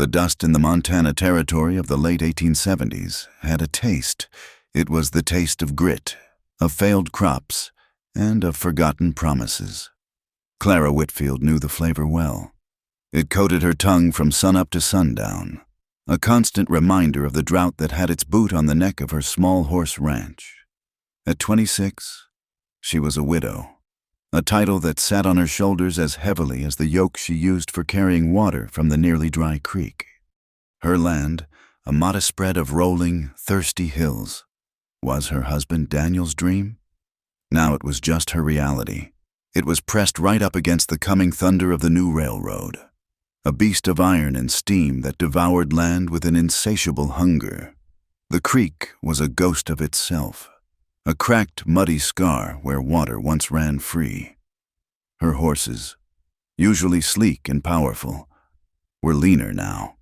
The dust in the Montana Territory of the late 1870s had a taste. It was the taste of grit, of failed crops, and of forgotten promises. Clara Whitfield knew the flavor well. It coated her tongue from sunup to sundown, a constant reminder of the drought that had its boot on the neck of her small horse ranch. At 26, she was a widow, a title that sat on her shoulders as heavily as the yoke she used for carrying water from the nearly dry creek. Her land, a modest spread of rolling, thirsty hills. Was her husband Daniel's dream? Now it was just her reality. It was pressed right up against the coming thunder of the new railroad, a beast of iron and steam that devoured land with an insatiable hunger. The creek was a ghost of itself, a cracked, muddy scar where water once ran free. Her horses, usually sleek and powerful, were leaner now,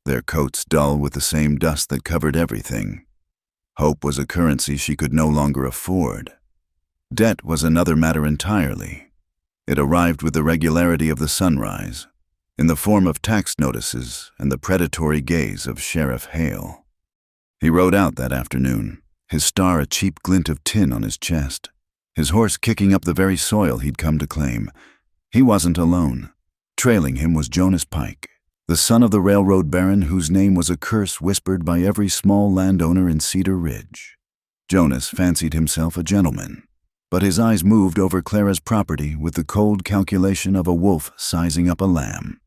their coats dull with the same dust that covered everything. Hope was a currency she could no longer afford. Debt was another matter entirely. It arrived with the regularity of the sunrise, in the form of tax notices and the predatory gaze of Sheriff Hale. He rode out that afternoon, his star a cheap glint of tin on his chest, his horse kicking up the very soil he'd come to claim. He wasn't alone. Trailing him was Jonas Pike, the son of the railroad baron whose name was a curse whispered by every small landowner in Cedar Ridge. Jonas fancied himself a gentleman, but his eyes moved over Clara's property with the cold calculation of a wolf sizing up a lamb.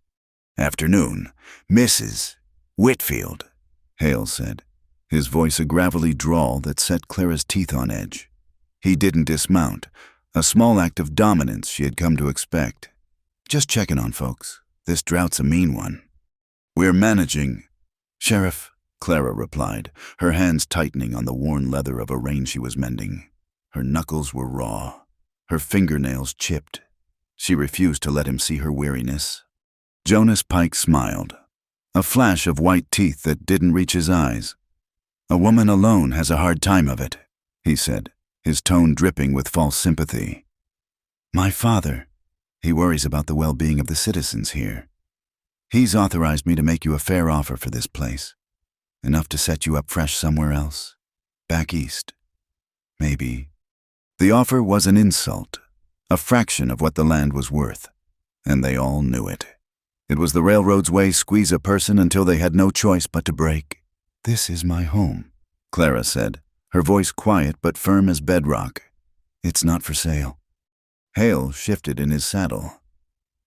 "Afternoon, Mrs. Whitfield," Hale said, his voice a gravelly drawl that set Clara's teeth on edge. He didn't dismount, a small act of dominance she had come to expect. "Just checking on folks. This drought's a mean one." "We're managing, Sheriff," Clara replied, her hands tightening on the worn leather of a rein she was mending. Her knuckles were raw, her fingernails chipped. She refused to let him see her weariness. Jonas Pike smiled, a flash of white teeth that didn't reach his eyes. "A woman alone has a hard time of it," he said, his tone dripping with false sympathy. "My father, he worries about the well-being of the citizens here. He's authorized me to make you a fair offer for this place, enough to set you up fresh somewhere else, back east. Maybe." The offer was an insult, a fraction of what the land was worth, and they all knew it. It was the railroad's way squeeze a person until they had no choice but to break. "This is my home," Clara said, her voice quiet but firm as bedrock. "It's not for sale." Hale shifted in his saddle.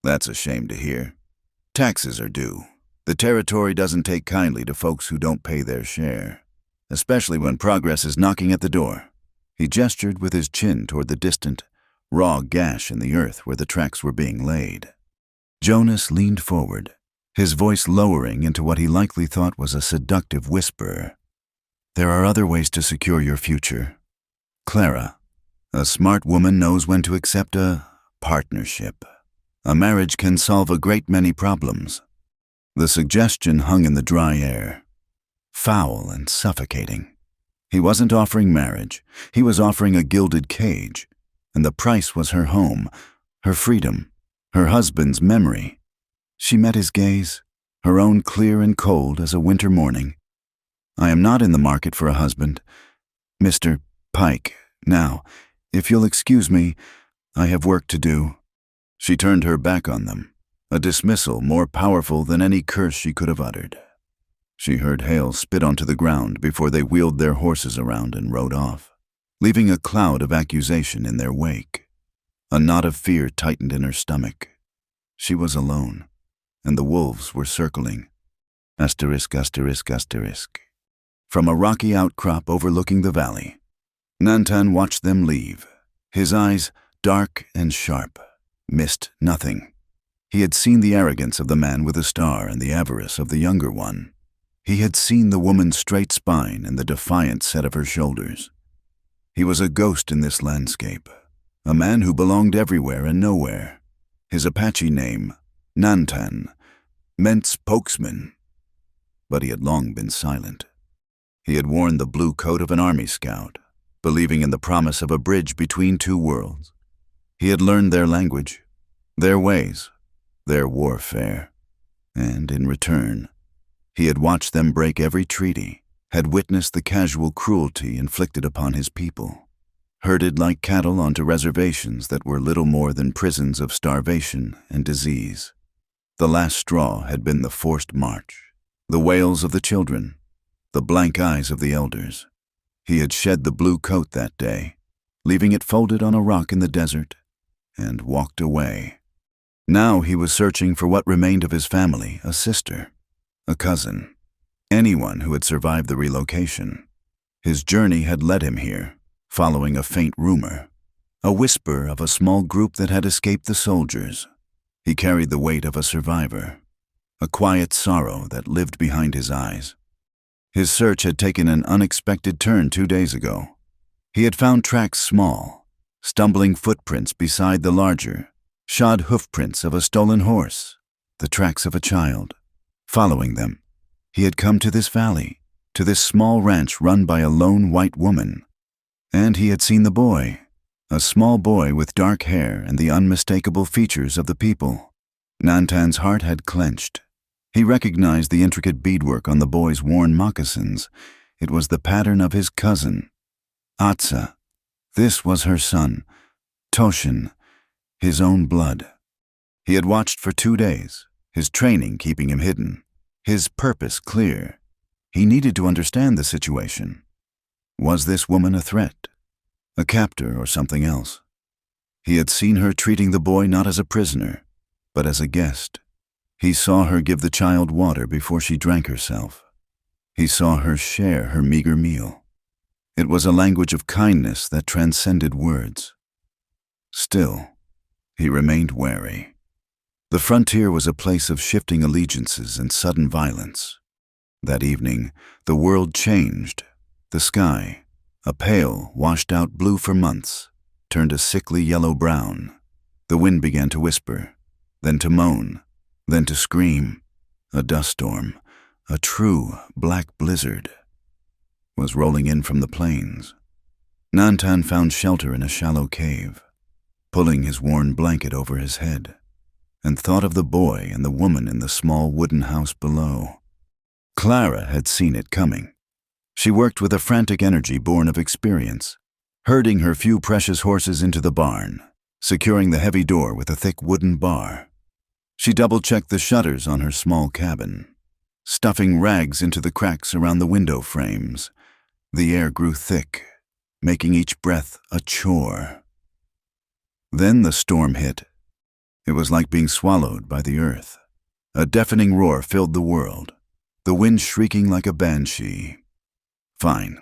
"That's a shame to hear. Taxes are due. The territory doesn't take kindly to folks who don't pay their share, especially when progress is knocking at the door." He gestured with his chin toward the distant, raw gash in the earth where the tracks were being laid. Jonas leaned forward, his voice lowering into what he likely thought was a seductive whisper. "There are other ways to secure your future. Clara, a smart woman knows when to accept a partnership. A marriage can solve a great many problems." The suggestion hung in the dry air, foul and suffocating. He wasn't offering marriage, he was offering a gilded cage, and the price was her home, her freedom, her husband's memory. She met his gaze, her own clear and cold as a winter morning. "I am not in the market for a husband, Mr. Pike. Now, if you'll excuse me, I have work to do." She turned her back on them, a dismissal more powerful than any curse she could have uttered. She heard Hale spit onto the ground before they wheeled their horses around and rode off, leaving a cloud of accusation in their wake. A knot of fear tightened in her stomach. She was alone, and the wolves were circling. Asterisk, asterisk, asterisk. From a rocky outcrop overlooking the valley, Nantan watched them leave, his eyes dark and sharp, missed nothing. He had seen the arrogance of the man with a star and the avarice of the younger one. He had seen the woman's straight spine and the defiant set of her shoulders. He was a ghost in this landscape, a man who belonged everywhere and nowhere. His Apache name, Nantan, meant spokesman, but he had long been silent. He had worn the blue coat of an army scout, believing in the promise of a bridge between two worlds. He had learned their language, their ways, their warfare, and in return, He had watched them break every treaty, had witnessed the casual cruelty inflicted upon his people, herded like cattle onto reservations that were little more than prisons of starvation and disease. The last straw had been the forced march, the wails of the children, the blank eyes of the elders. He had shed the blue coat that day, leaving it folded on a rock in the desert, and walked away. Now he was searching for what remained of his family, a sister, a cousin, anyone who had survived the relocation. His journey had led him here, following a faint rumor, a whisper of a small group that had escaped the soldiers. He carried the weight of a survivor, a quiet sorrow that lived behind his eyes. His search had taken an unexpected turn 2 days ago. He had found tracks small, stumbling footprints beside the larger, shod hoofprints of a stolen horse, the tracks of a child. Following them, he had come to this valley, to this small ranch run by a lone white woman. And he had seen the boy, a small boy with dark hair and the unmistakable features of the people. Nantan's heart had clenched. He recognized the intricate beadwork on the boy's worn moccasins. It was the pattern of his cousin, Atsa. This was her son, Toshin, his own blood. He had watched for 2 days, his training keeping him hidden, his purpose clear. He needed to understand the situation. Was this woman a threat, a captor, or something else? He had seen her treating the boy not as a prisoner, but as a guest. He saw her give the child water before she drank herself. He saw her share her meager meal. It was a language of kindness that transcended words. Still, he remained wary. The frontier was a place of shifting allegiances and sudden violence. That evening, the world changed. The sky, a pale, washed-out blue for months, turned a sickly yellow-brown. The wind began to whisper, then to moan, then to scream. A dust storm, a true black blizzard, was rolling in from the plains. Nantan found shelter in a shallow cave, pulling his worn blanket over his head, and thought of the boy and the woman in the small wooden house below. Clara had seen it coming. She worked with a frantic energy born of experience, herding her few precious horses into the barn, securing the heavy door with a thick wooden bar. She double-checked the shutters on her small cabin, stuffing rags into the cracks around the window frames. The air grew thick, making each breath a chore. Then the storm hit. It was like being swallowed by the earth. A deafening roar filled the world, the wind shrieking like a banshee. Fine.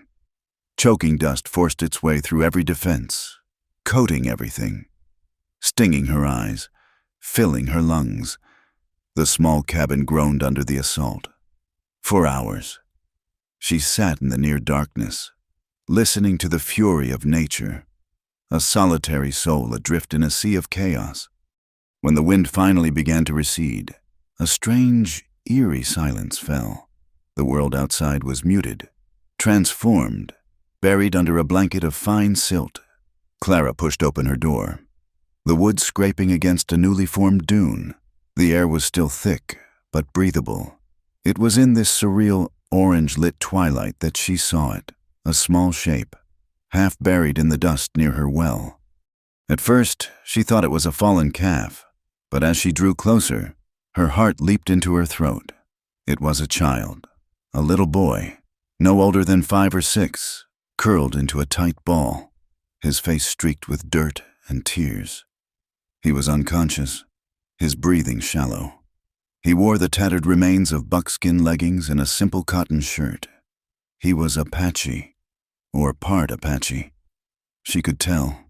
Choking dust forced its way through every defense, coating everything, stinging her eyes, filling her lungs. The small cabin groaned under the assault. For hours, she sat in the near darkness, listening to the fury of nature, a solitary soul adrift in a sea of chaos. When the wind finally began to recede, a strange, eerie silence fell. The world outside was muted, transformed, buried under a blanket of fine silt. Clara pushed open her door, the wood scraping against a newly formed dune. The air was still thick, but breathable. It was in this surreal, orange-lit twilight that she saw it, a small shape, half buried in the dust near her well. At first, she thought it was a fallen calf, but as she drew closer, her heart leaped into her throat. It was a child, a little boy, no older than 5 or 6, curled into a tight ball, his face streaked with dirt and tears. He was unconscious, his breathing shallow. He wore the tattered remains of buckskin leggings and a simple cotton shirt. He was Apache, or part Apache. She could tell,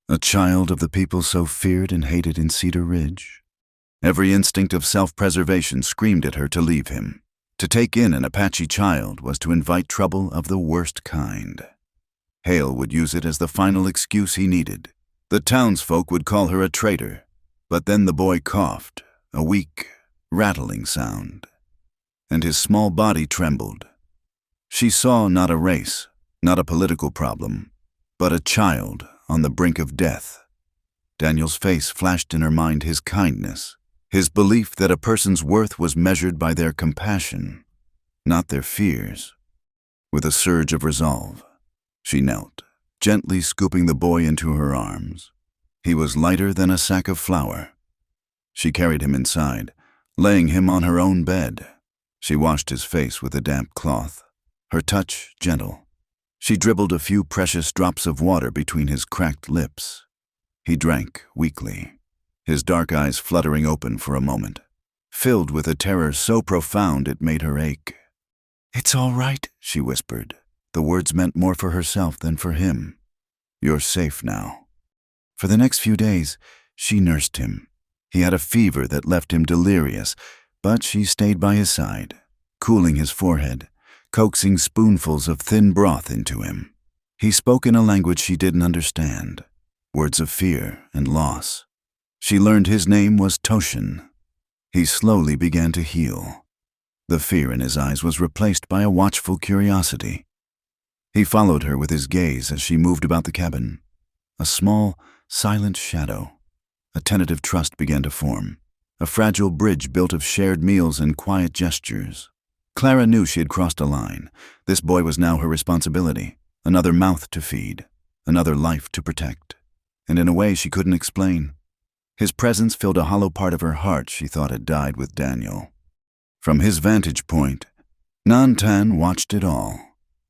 a child of the people so feared and hated in Cedar Ridge. Every instinct of self-preservation screamed at her to leave him. To take in an Apache child was to invite trouble of the worst kind. Hale would use it as the final excuse he needed. The townsfolk would call her a traitor, but then the boy coughed, a weak, rattling sound, and his small body trembled. She saw not a race, not a political problem, but a child on the brink of death. Daniel's face flashed in her mind his kindness, his belief that a person's worth was measured by their compassion. not their fears. With a surge of resolve, she knelt, gently scooping the boy into her arms. He was lighter than a sack of flour. She carried him inside, laying him on her own bed. She washed his face with a damp cloth, her touch gentle. She dribbled a few precious drops of water between his cracked lips. He drank weakly, his dark eyes fluttering open for a moment, filled with a terror so profound it made her ache. "It's all right," she whispered. The words meant more for herself than for him. "You're safe now." For the next few days, she nursed him. He had a fever that left him delirious, but she stayed by his side, cooling his forehead, coaxing spoonfuls of thin broth into him. He spoke in a language she didn't understand, words of fear and loss. She learned his name was Toshin. He slowly began to heal. The fear in his eyes was replaced by a watchful curiosity. He followed her with his gaze as she moved about the cabin. A small, silent shadow. A tentative trust began to form, a fragile bridge built of shared meals and quiet gestures. Clara knew she had crossed a line. This boy was now her responsibility, another mouth to feed, another life to protect. And in a way she couldn't explain. His presence filled a hollow part of her heart she thought had died with Daniel. From his vantage point, Nantan watched it all.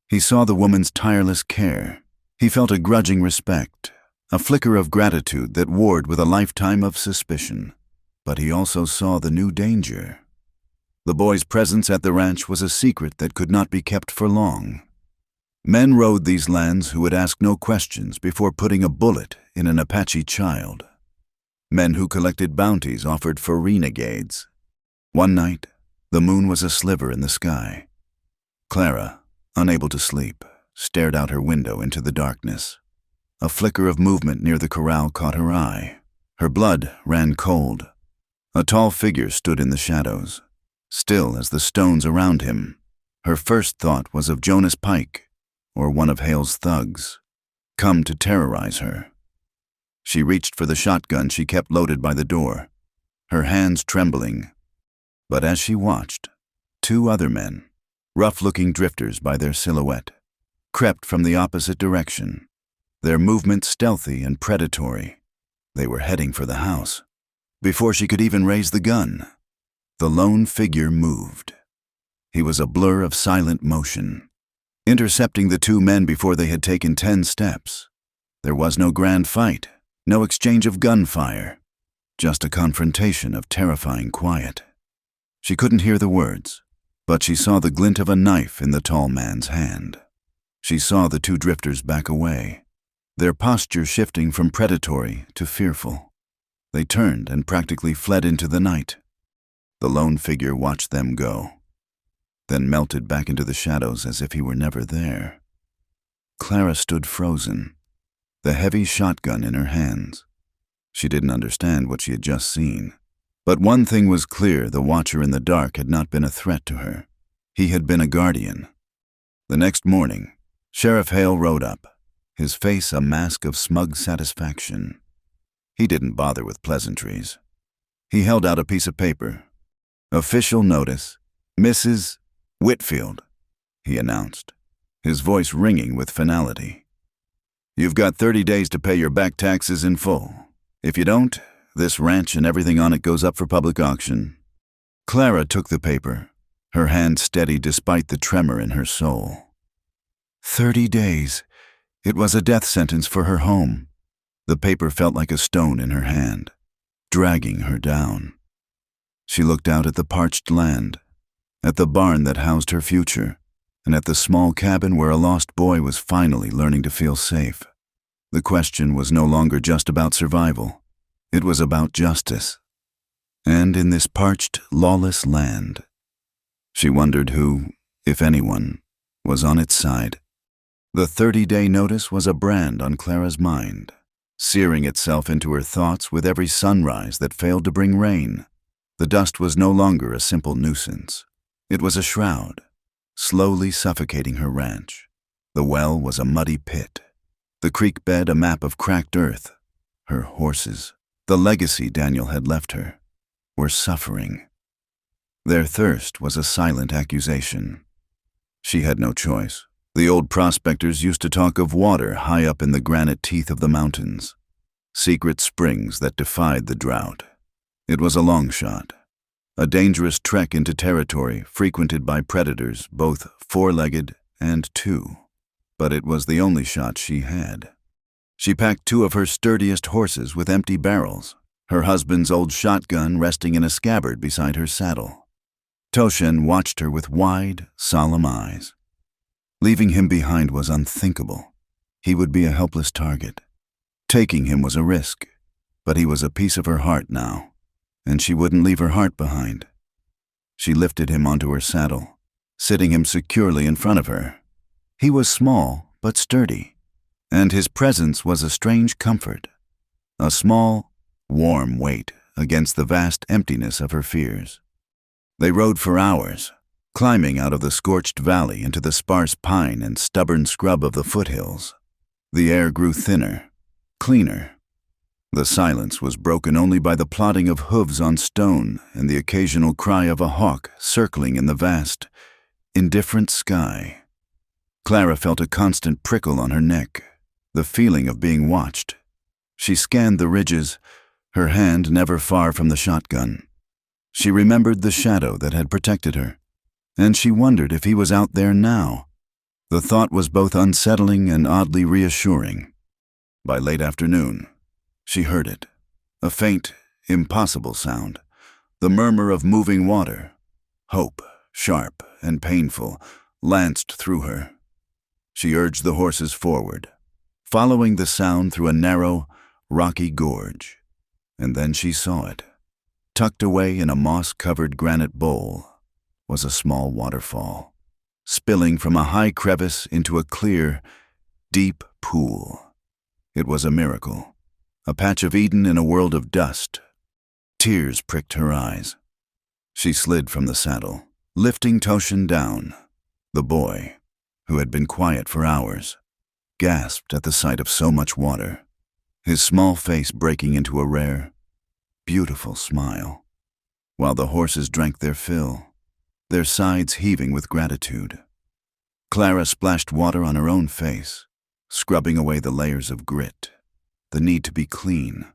He saw the woman's tireless care. He felt a grudging respect, a flicker of gratitude that warred with a lifetime of suspicion. But he also saw the new danger. The boy's presence at the ranch was a secret that could not be kept for long. Men rode these lands who would ask no questions before putting a bullet in an Apache child. Men who collected bounties offered for renegades. One night, the moon was a sliver in the sky. Clara, unable to sleep, stared out her window into the darkness. A flicker of movement near the corral caught her eye. Her blood ran cold. A tall figure stood in the shadows, still as the stones around him. Her first thought was of Jonas Pike, or one of Hale's thugs, come to terrorize her. She reached for the shotgun she kept loaded by the door, her hands trembling. But as she watched, two other men, rough-looking drifters by their silhouette, crept from the opposite direction, their movements stealthy and predatory. They were heading for the house. Before she could even raise the gun, the lone figure moved. He was a blur of silent motion, intercepting the two men before they had taken 10 steps. There was no grand fight, no exchange of gunfire, just a confrontation of terrifying quiet. She couldn't hear the words, but she saw the glint of a knife in the tall man's hand. She saw the two drifters back away, their posture shifting from predatory to fearful. They turned and practically fled into the night. The lone figure watched them go, then melted back into the shadows as if he were never there. Clara stood frozen, the heavy shotgun in her hands. She didn't understand what she had just seen. But one thing was clear: the watcher in the dark had not been a threat to her. He had been a guardian. The next morning, Sheriff Hale rode up, his face a mask of smug satisfaction. He didn't bother with pleasantries. He held out a piece of paper. "Official notice, Mrs. Whitfield," he announced, his voice ringing with finality. "You've got 30 days to pay your back taxes in full. If you don't, this ranch and everything on it goes up for public auction." Clara took the paper, her hand steady despite the tremor in her soul. 30 days. It was a death sentence for her home. The paper felt like a stone in her hand, dragging her down. She looked out at the parched land, at the barn that housed her future, and at the small cabin where a lost boy was finally learning to feel safe. The question was no longer just about survival. It was about justice. And in this parched, lawless land, she wondered who, if anyone, was on its side. The 30-day notice was a brand on Clara's mind, searing itself into her thoughts with every sunrise that failed to bring rain. The dust was no longer a simple nuisance. It was a shroud, slowly suffocating her ranch. The well was a muddy pit, the creek bed a map of cracked earth. Her horses, the legacy Daniel had left her, were suffering. Their thirst was a silent accusation. She had no choice. The old prospectors used to talk of water high up in the granite teeth of the mountains, secret springs that defied the drought. It was a long shot, a dangerous trek into territory frequented by predators, both four-legged and two. But it was the only shot she had. She packed two of her sturdiest horses with empty barrels, her husband's old shotgun resting in a scabbard beside her saddle. Toshin watched her with wide, solemn eyes. Leaving him behind was unthinkable. He would be a helpless target. Taking him was a risk, but he was a piece of her heart now, and she wouldn't leave her heart behind. She lifted him onto her saddle, sitting him securely in front of her. He was small but sturdy, and his presence was a strange comfort, a small, warm weight against the vast emptiness of her fears. They rode for hours, climbing out of the scorched valley into the sparse pine and stubborn scrub of the foothills. The air grew thinner, cleaner. The silence was broken only by the plodding of hooves on stone and the occasional cry of a hawk circling in the vast, indifferent sky. Clara felt a constant prickle on her neck, the feeling of being watched. She scanned the ridges, her hand never far from the shotgun. She remembered the shadow that had protected her, and she wondered if he was out there now. The thought was both unsettling and oddly reassuring. By late afternoon, she heard it, a faint, impossible sound, the murmur of moving water. Hope, sharp and painful, lanced through her. She urged the horses forward, following the sound through a narrow, rocky gorge. And then she saw it. Tucked away in a moss-covered granite bowl was a small waterfall, spilling from a high crevice into a clear, deep pool. It was a miracle, a patch of Eden in a world of dust. Tears pricked her eyes. She slid from the saddle, lifting Toshin down. The boy, who had been quiet for hours, gasped at the sight of so much water, his small face breaking into a rare, beautiful smile, while the horses drank their fill, their sides heaving with gratitude. Clara splashed water on her own face, scrubbing away the layers of grit, the need to be clean.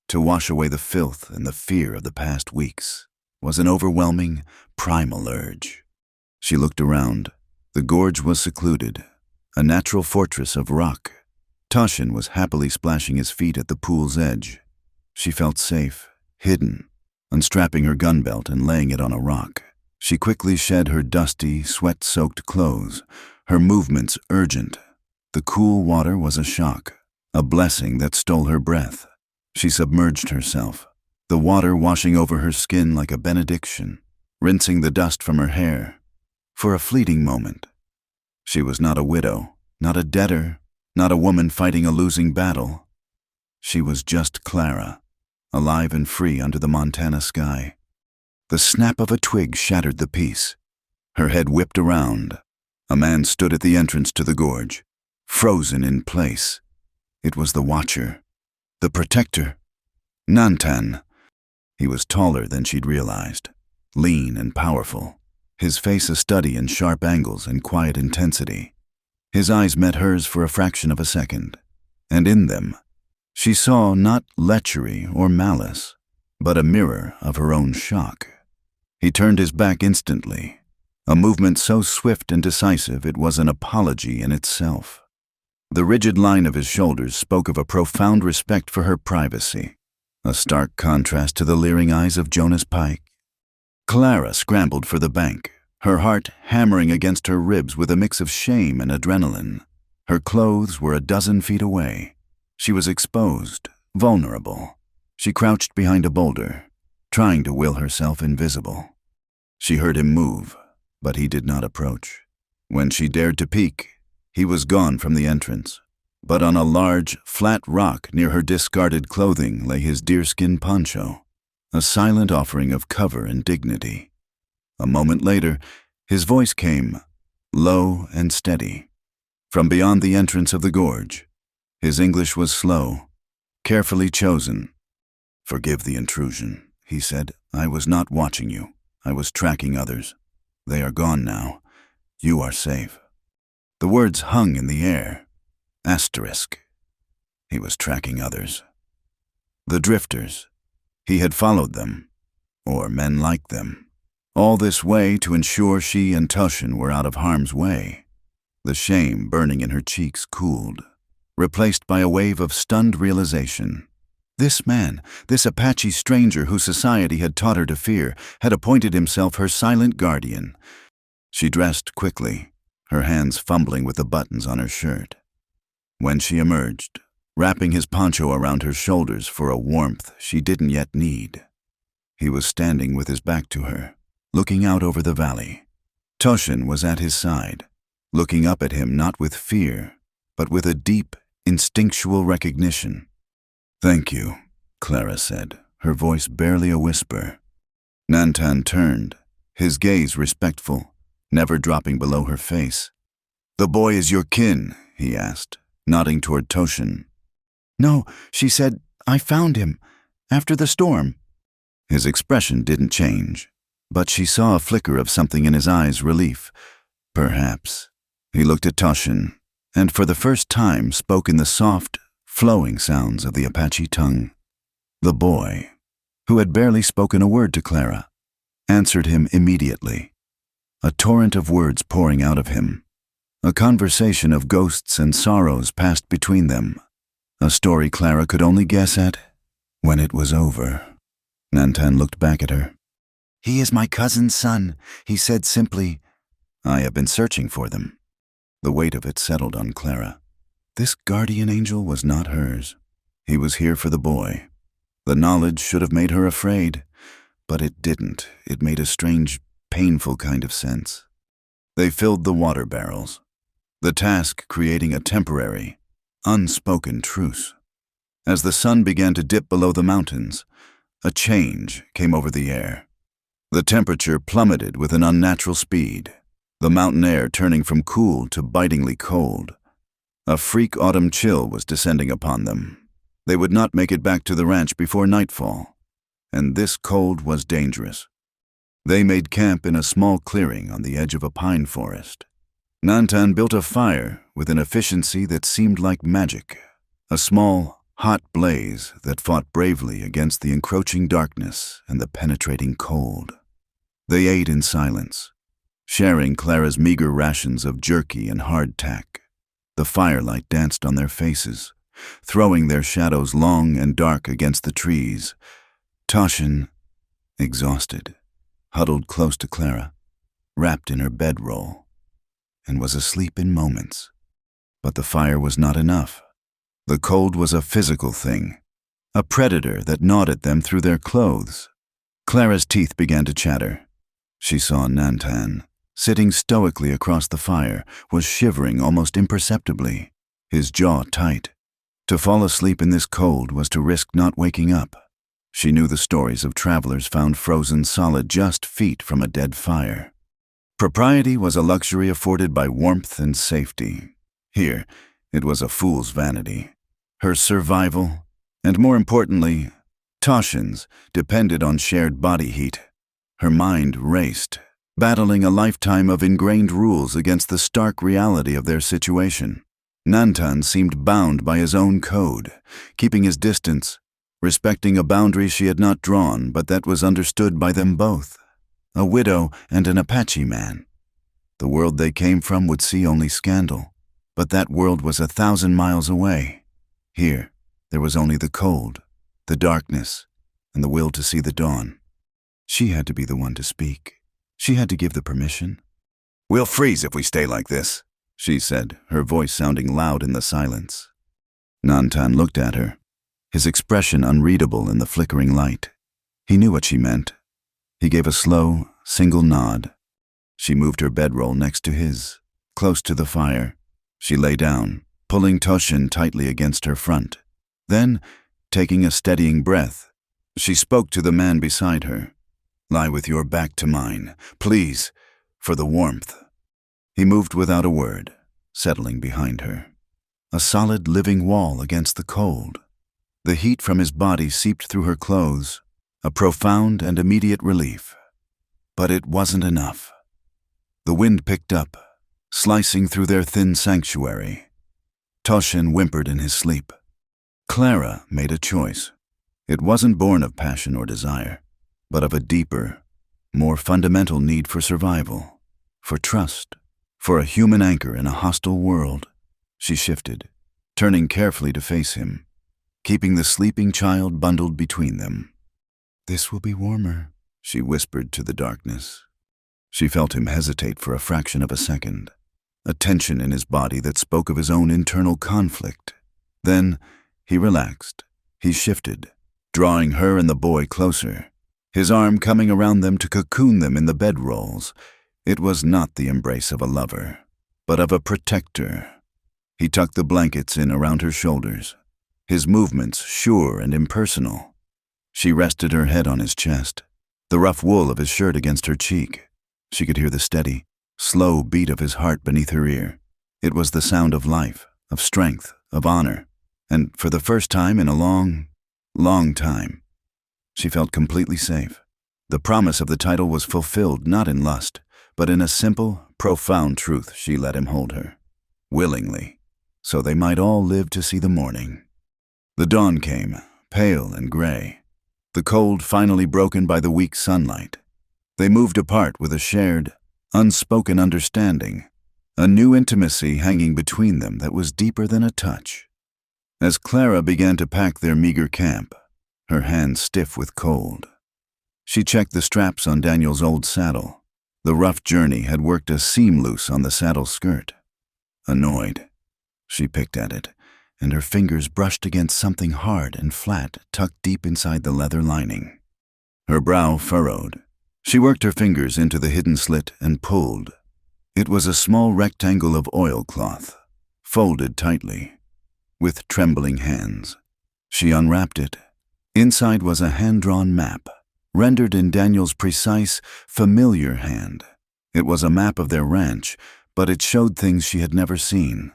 To wash away the filth and the fear of the past weeks was an overwhelming, primal urge. She looked around. The gorge was secluded, a natural fortress of rock. Toshin was happily splashing his feet at the pool's edge. She felt safe, hidden. Unstrapping her gun belt and laying it on a rock, she quickly shed her dusty, sweat-soaked clothes, her movements urgent. The cool water was a shock, a blessing that stole her breath. She submerged herself, the water washing over her skin like a benediction, rinsing the dust from her hair. For a fleeting moment. She was not a widow, not a debtor, not a woman fighting a losing battle. She was just Clara, alive and free under the Montana sky. The snap of a twig shattered the peace. Her head whipped around. A man stood at the entrance to the gorge, frozen in place. It was the Watcher, the Protector, Nantan. He was taller than she'd realized, lean and powerful, his face a study in sharp angles and quiet intensity. His eyes met hers for a fraction of a second, and in them, she saw not lechery or malice, but a mirror of her own shock. He turned his back instantly, a movement so swift and decisive it was an apology in itself. The rigid line of his shoulders spoke of a profound respect for her privacy, a stark contrast to the leering eyes of Jonas Pike. Clara scrambled for the bank, her heart hammering against her ribs with a mix of shame and adrenaline. Her clothes were a dozen feet away. She was exposed, vulnerable. She crouched behind a boulder, trying to will herself invisible. She heard him move, but he did not approach. When she dared to peek, he was gone from the entrance. But on a large, flat rock near her discarded clothing lay his deerskin poncho, a silent offering of cover and dignity. A moment later, his voice came, low and steady, from beyond the entrance of the gorge. His English was slow, carefully chosen. "Forgive the intrusion," he said. "I was not watching you. I was tracking others. They are gone now. You are safe." The words hung in the air. Asterisk. He was tracking others. The drifters. He had followed them, or men like them. All this way to ensure she and Toshin were out of harm's way. The shame burning in her cheeks cooled, replaced by a wave of stunned realization. This man, this Apache stranger whose society had taught her to fear, had appointed himself her silent guardian. She dressed quickly, her hands fumbling with the buttons on her shirt. When she emerged, wrapping his poncho around her shoulders for a warmth she didn't yet need, he was standing with his back to her, looking out over the valley. Toshin was at his side, looking up at him not with fear, but with a deep, instinctual recognition. "Thank you," Clara said, her voice barely a whisper. Nantan turned, his gaze respectful, never dropping below her face. "The boy is your kin?" he asked, nodding toward Toshin. "No," she said, "I found him, after the storm." His expression didn't change, but she saw a flicker of something in his eyes, relief. Perhaps. He looked at Toshin, and for the first time spoke in the soft, flowing sounds of the Apache tongue. The boy, who had barely spoken a word to Clara, answered him immediately. A torrent of words pouring out of him. A conversation of ghosts and sorrows passed between them. A story Clara could only guess at when it was over. Nantan looked back at her. "He is my cousin's son," he said simply. "I have been searching for them." The weight of it settled on Clara. This guardian angel was not hers. He was here for the boy. The knowledge should have made her afraid, but it didn't. It made a strange, painful kind of sense. They filled the water barrels, the task creating a temporary, unspoken truce. As the sun began to dip below the mountains, a change came over the air. The temperature plummeted with an unnatural speed, the mountain air turning from cool to bitingly cold. A freak autumn chill was descending upon them. They would not make it back to the ranch before nightfall, and this cold was dangerous. They made camp in a small clearing on the edge of a pine forest. Nantan built a fire with an efficiency that seemed like magic, a small, hot blaze that fought bravely against the encroaching darkness and the penetrating cold. They ate in silence, sharing Clara's meager rations of jerky and hardtack. The firelight danced on their faces, throwing their shadows long and dark against the trees. Toshin, exhausted, huddled close to Clara, wrapped in her bedroll, and was asleep in moments. But the fire was not enough. The cold was a physical thing, a predator that gnawed at them through their clothes. Clara's teeth began to chatter. She saw Nantan, sitting stoically across the fire, was shivering almost imperceptibly, his jaw tight. To fall asleep in this cold was to risk not waking up. She knew the stories of travelers found frozen solid just feet from a dead fire. Propriety was a luxury afforded by warmth and safety. Here, it was a fool's vanity. Her survival, and more importantly, Toshin's, depended on shared body heat. Her mind raced, battling a lifetime of ingrained rules against the stark reality of their situation. Nantan seemed bound by his own code, keeping his distance, respecting a boundary she had not drawn but that was understood by them both. A widow and an Apache man. The world they came from would see only scandal, but that world was 1,000 miles away. Here, there was only the cold, the darkness, and the will to see the dawn. She had to be the one to speak. She had to give the permission. "We'll freeze if we stay like this," she said, her voice sounding loud in the silence. Nantan looked at her, his expression unreadable in the flickering light. He knew what she meant. He gave a slow, single nod. She moved her bedroll next to his, close to the fire. She lay down, pulling Toshin tightly against her front. Then, taking a steadying breath, she spoke to the man beside her. "Lie with your back to mine, please, for the warmth." He moved without a word, settling behind her. A solid living wall against the cold. The heat from his body seeped through her clothes, a profound and immediate relief. But it wasn't enough. The wind picked up, slicing through their thin sanctuary. Toshin whimpered in his sleep. Clara made a choice. It wasn't born of passion or desire, but of a deeper, more fundamental need for survival, for trust, for a human anchor in a hostile world. She shifted, turning carefully to face him, keeping the sleeping child bundled between them. "This will be warmer," she whispered to the darkness. She felt him hesitate for a fraction of a second, a tension in his body that spoke of his own internal conflict. Then he relaxed. He shifted, drawing her and the boy closer, his arm coming around them to cocoon them in the bedrolls. It was not the embrace of a lover, but of a protector. He tucked the blankets in around her shoulders, his movements sure and impersonal. She rested her head on his chest, the rough wool of his shirt against her cheek. She could hear the steady, slow beat of his heart beneath her ear. It was the sound of life, of strength, of honor, and for the first time in a long, long time, she felt completely safe. The promise of the title was fulfilled not in lust, but in a simple, profound truth. She let him hold her, willingly, so they might all live to see the morning. The dawn came, pale and gray, the cold finally broken by the weak sunlight. They moved apart with a shared, unspoken understanding, a new intimacy hanging between them that was deeper than a touch. As Clara began to pack their meager camp, her hands stiff with cold, she checked the straps on Daniel's old saddle. The rough journey had worked a seam loose on the saddle skirt. Annoyed, she picked at it, and her fingers brushed against something hard and flat tucked deep inside the leather lining. Her brow furrowed. She worked her fingers into the hidden slit and pulled. It was a small rectangle of oilcloth, folded tightly. With trembling hands, she unwrapped it. Inside was a hand-drawn map, rendered in Daniel's precise, familiar hand. It was a map of their ranch, but it showed things she had never seen.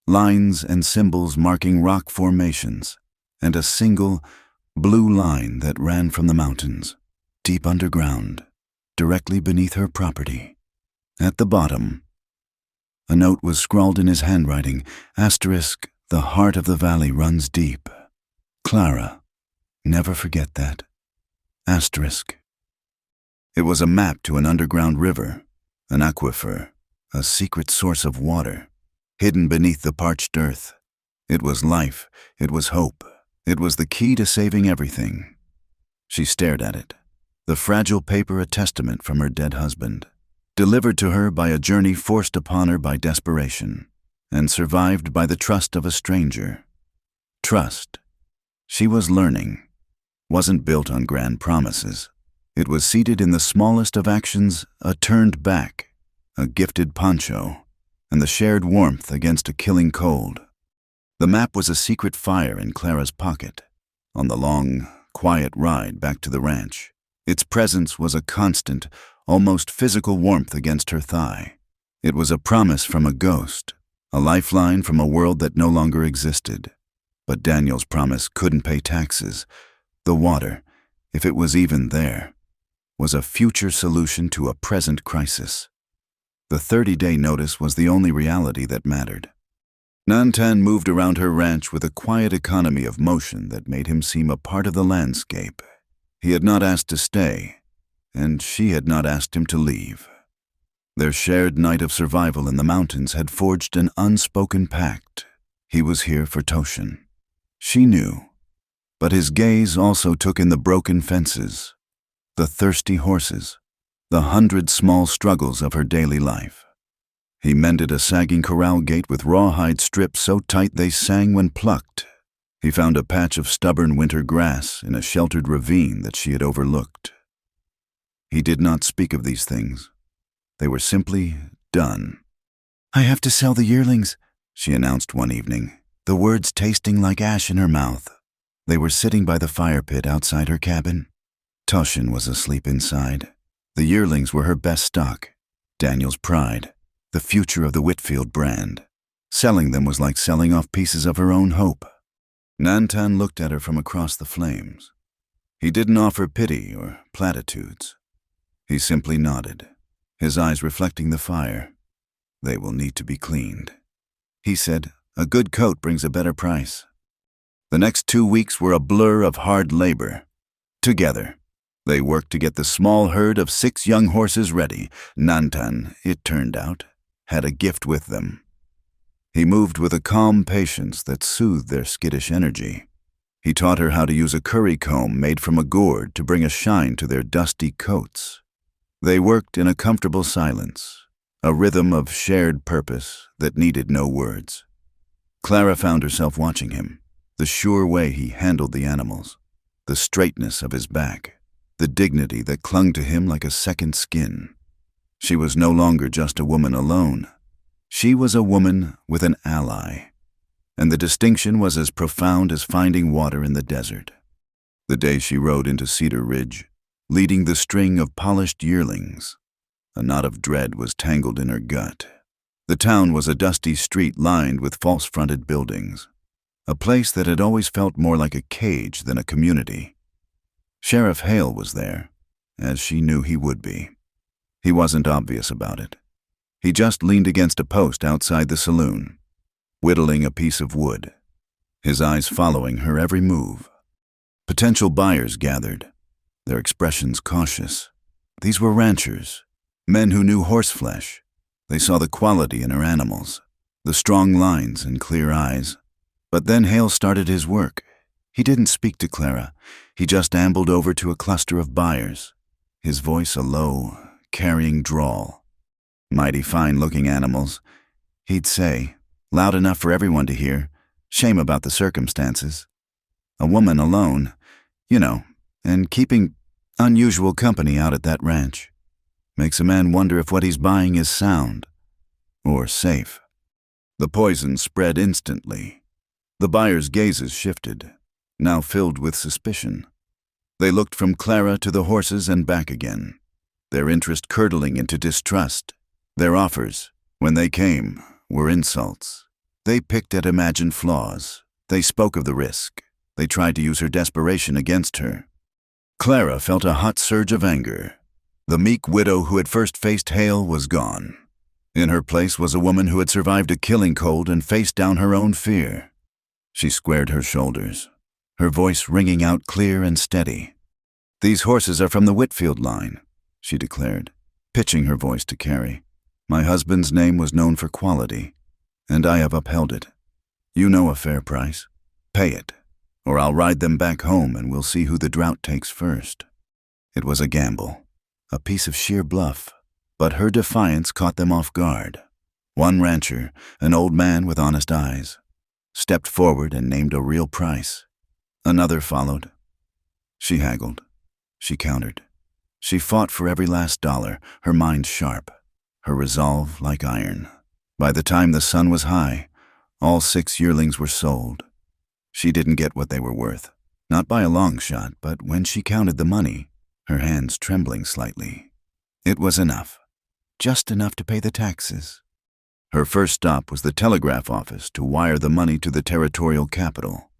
Lines and symbols marking rock formations, and a single, blue line that ran from the mountains, deep underground, directly beneath her property. At the bottom, a note was scrawled in his handwriting, asterisk, "The heart of the valley runs deep. Clara, never forget that. Asterisk." It was a map to an underground river, an aquifer, a secret source of water, hidden beneath the parched earth. It was life, it was hope, it was the key to saving everything. She stared at it, the fragile paper a testament from her dead husband, delivered to her by a journey forced upon her by desperation, and survived by the trust of a stranger. Trust, she was learning, wasn't built on grand promises. It was seated in the smallest of actions, a turned back, a gifted poncho, and the shared warmth against a killing cold. The map was a secret fire in Clara's pocket, on the long, quiet ride back to the ranch. Its presence was a constant, almost physical warmth against her thigh. It was a promise from a ghost, a lifeline from a world that no longer existed. But Daniel's promise couldn't pay taxes. The water, if it was even there, was a future solution to a present crisis. The 30-day notice was the only reality that mattered. Nantan moved around her ranch with a quiet economy of motion that made him seem a part of the landscape. He had not asked to stay, and she had not asked him to leave. Their shared night of survival in the mountains had forged an unspoken pact. He was here for Toshin. She knew, but his gaze also took in the broken fences, the thirsty horses, the 100 small struggles of her daily life. He mended a sagging corral gate with rawhide strips so tight they sang when plucked. He found a patch of stubborn winter grass in a sheltered ravine that she had overlooked. He did not speak of these things. They were simply done. "I have to sell the yearlings," she announced one evening, the words tasting like ash in her mouth. They were sitting by the fire pit outside her cabin. Toshin was asleep inside. The yearlings were her best stock, Daniel's pride, the future of the Whitfield brand. Selling them was like selling off pieces of her own hope. Nantan looked at her from across the flames. He didn't offer pity or platitudes. He simply nodded, his eyes reflecting the fire. They will need to be cleaned. He said, a good coat brings a better price. The next 2 weeks were a blur of hard labor. Together, they worked to get the small herd of 6 young horses ready. Nantan, it turned out, had a gift with them. He moved with a calm patience that soothed their skittish energy. He taught her how to use a curry comb made from a gourd to bring a shine to their dusty coats. They worked in a comfortable silence, a rhythm of shared purpose that needed no words. Clara found herself watching him, the sure way he handled the animals, the straightness of his back, the dignity that clung to him like a second skin. She was no longer just a woman alone. She was a woman with an ally, and the distinction was as profound as finding water in the desert. The day she rode into Cedar Ridge, leading the string of polished yearlings, a knot of dread was tangled in her gut. The town was a dusty street lined with false-fronted buildings, a place that had always felt more like a cage than a community. Sheriff Hale was there, as she knew he would be. He wasn't obvious about it. He just leaned against a post outside the saloon, whittling a piece of wood, his eyes following her every move. Potential buyers gathered, their expressions cautious. These were ranchers, men who knew horseflesh. They saw the quality in her animals, the strong lines and clear eyes. But then Hale started his work. He didn't speak to Clara. He just ambled over to a cluster of buyers, his voice a low, carrying drawl. Mighty fine-looking animals, he'd say, loud enough for everyone to hear. Shame about the circumstances. A woman alone, and keeping unusual company out at that ranch. Makes a man wonder if what he's buying is sound or safe. The poison spread instantly. The buyers' gazes shifted, now filled with suspicion. They looked from Clara to the horses and back again, their interest curdling into distrust. Their offers, when they came, were insults. They picked at imagined flaws. They spoke of the risk. They tried to use her desperation against her. Clara felt a hot surge of anger. The meek widow who had first faced Hale was gone. In her place was a woman who had survived a killing cold and faced down her own fear. She squared her shoulders, her voice ringing out clear and steady. "These horses are from the Whitfield line," she declared, pitching her voice to Carrie. "My husband's name was known for quality, and I have upheld it. You know a fair price. Pay it, or I'll ride them back home and we'll see who the drought takes first." It was a gamble, a piece of sheer bluff, but her defiance caught them off guard. One rancher, an old man with honest eyes, stepped forward and named a real price. Another followed. She haggled. She countered. She fought for every last dollar, her mind sharp, her resolve like iron. By the time the sun was high, all 6 yearlings were sold. She didn't get what they were worth, not by a long shot, but when she counted the money, her hands trembling slightly. It was enough, just enough to pay the taxes. Her first stop was the telegraph office to wire the money to the territorial capital.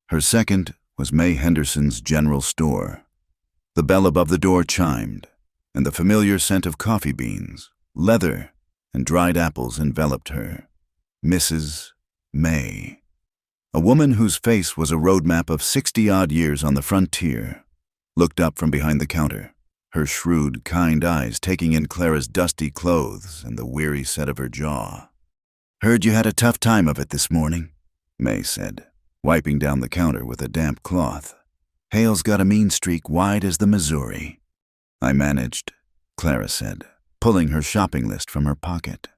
Her second was May Henderson's general store. The bell above the door chimed, and the familiar scent of coffee beans, leather, and dried apples enveloped her. Mrs. May. A woman whose face was a roadmap of 60-odd years on the frontier, looked up from behind the counter, her shrewd, kind eyes taking in Clara's dusty clothes and the weary set of her jaw. "Heard you had a tough time of it this morning," May said, wiping down the counter with a damp cloth. "Hale's got a mean streak wide as the Missouri." "I managed," Clara said, pulling her shopping list from her pocket.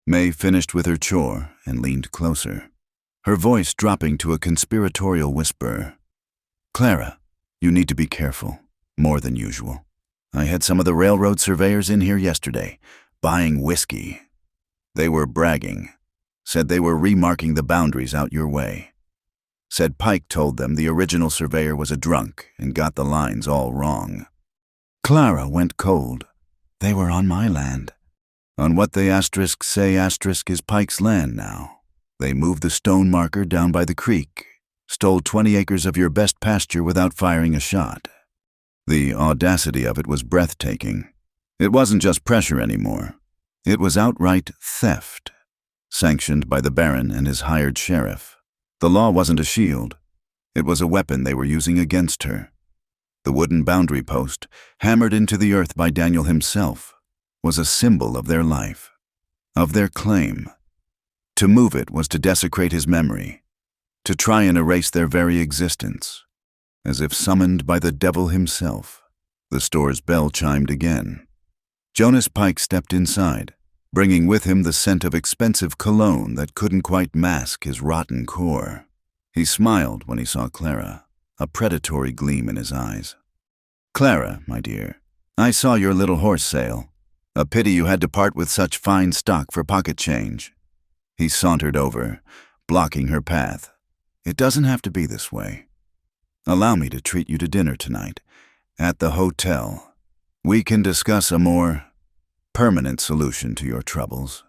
May finished with her chore and leaned closer, her voice dropping to a conspiratorial whisper. "Clara, you need to be careful, more than usual. I had some of the railroad surveyors in here yesterday, buying whiskey. They were bragging, said they were remarking the boundaries out your way. Said Pike told them the original surveyor was a drunk and got the lines all wrong." Clara went cold. "They were on my land." "On what they say is Pike's land now. They moved the stone marker down by the creek, stole 20 acres of your best pasture without firing a shot." The audacity of it was breathtaking. It wasn't just pressure anymore. It was outright theft, sanctioned by the Baron and his hired sheriff. The law wasn't a shield. It was a weapon they were using against her. The wooden boundary post, hammered into the earth by Daniel himself, was a symbol of their life, of their claim. To move it was to desecrate his memory, to try and erase their very existence. As if summoned by the devil himself, the store's bell chimed again. Jonas Pike stepped inside, bringing with him the scent of expensive cologne that couldn't quite mask his rotten core. He smiled when he saw Clara, a predatory gleam in his eyes. "Clara, my dear, I saw your little horse sale. A pity you had to part with such fine stock for pocket change." He sauntered over, blocking her path. "It doesn't have to be this way. Allow me to treat you to dinner tonight, at the hotel. We can discuss a more permanent solution to your troubles."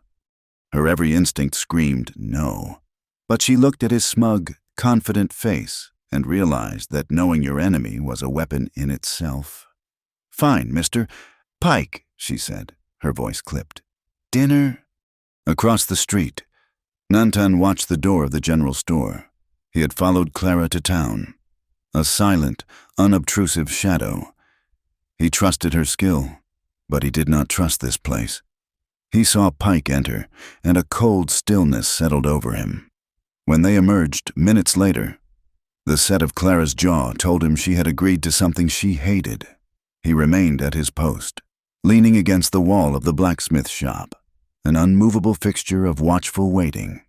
Her every instinct screamed no, but she looked at his smug, confident face and realized that knowing your enemy was a weapon in itself. "Fine, Mr. Pike," she said, her voice clipped. "Dinner?" Across the street, Nantan watched the door of the general store. He had followed Clara to town, a silent, unobtrusive shadow. He trusted her skill, but he did not trust this place. He saw Pike enter, and a cold stillness settled over him. When they emerged minutes later, the set of Clara's jaw told him she had agreed to something she hated. He remained at his post, leaning against the wall of the blacksmith shop, an unmovable fixture of watchful waiting.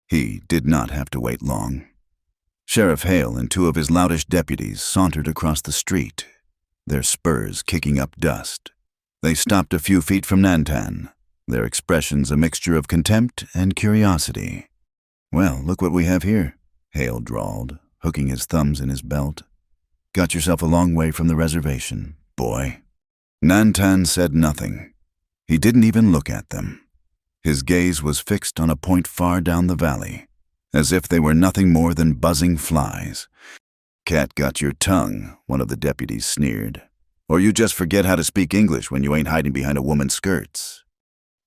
He did not have to wait long. Sheriff Hale and two of his loutish deputies sauntered across the street, their spurs kicking up dust. They stopped a few feet from Nantan, their expressions a mixture of contempt and curiosity. "Well, look what we have here," Hale drawled, hooking his thumbs in his belt. "Got yourself a long way from the reservation, boy." Nantan said nothing. He didn't even look at them. His gaze was fixed on a point far down the valley, as if they were nothing more than buzzing flies. "Cat got your tongue," one of the deputies sneered. "Or you just forget how to speak English when you ain't hiding behind a woman's skirts."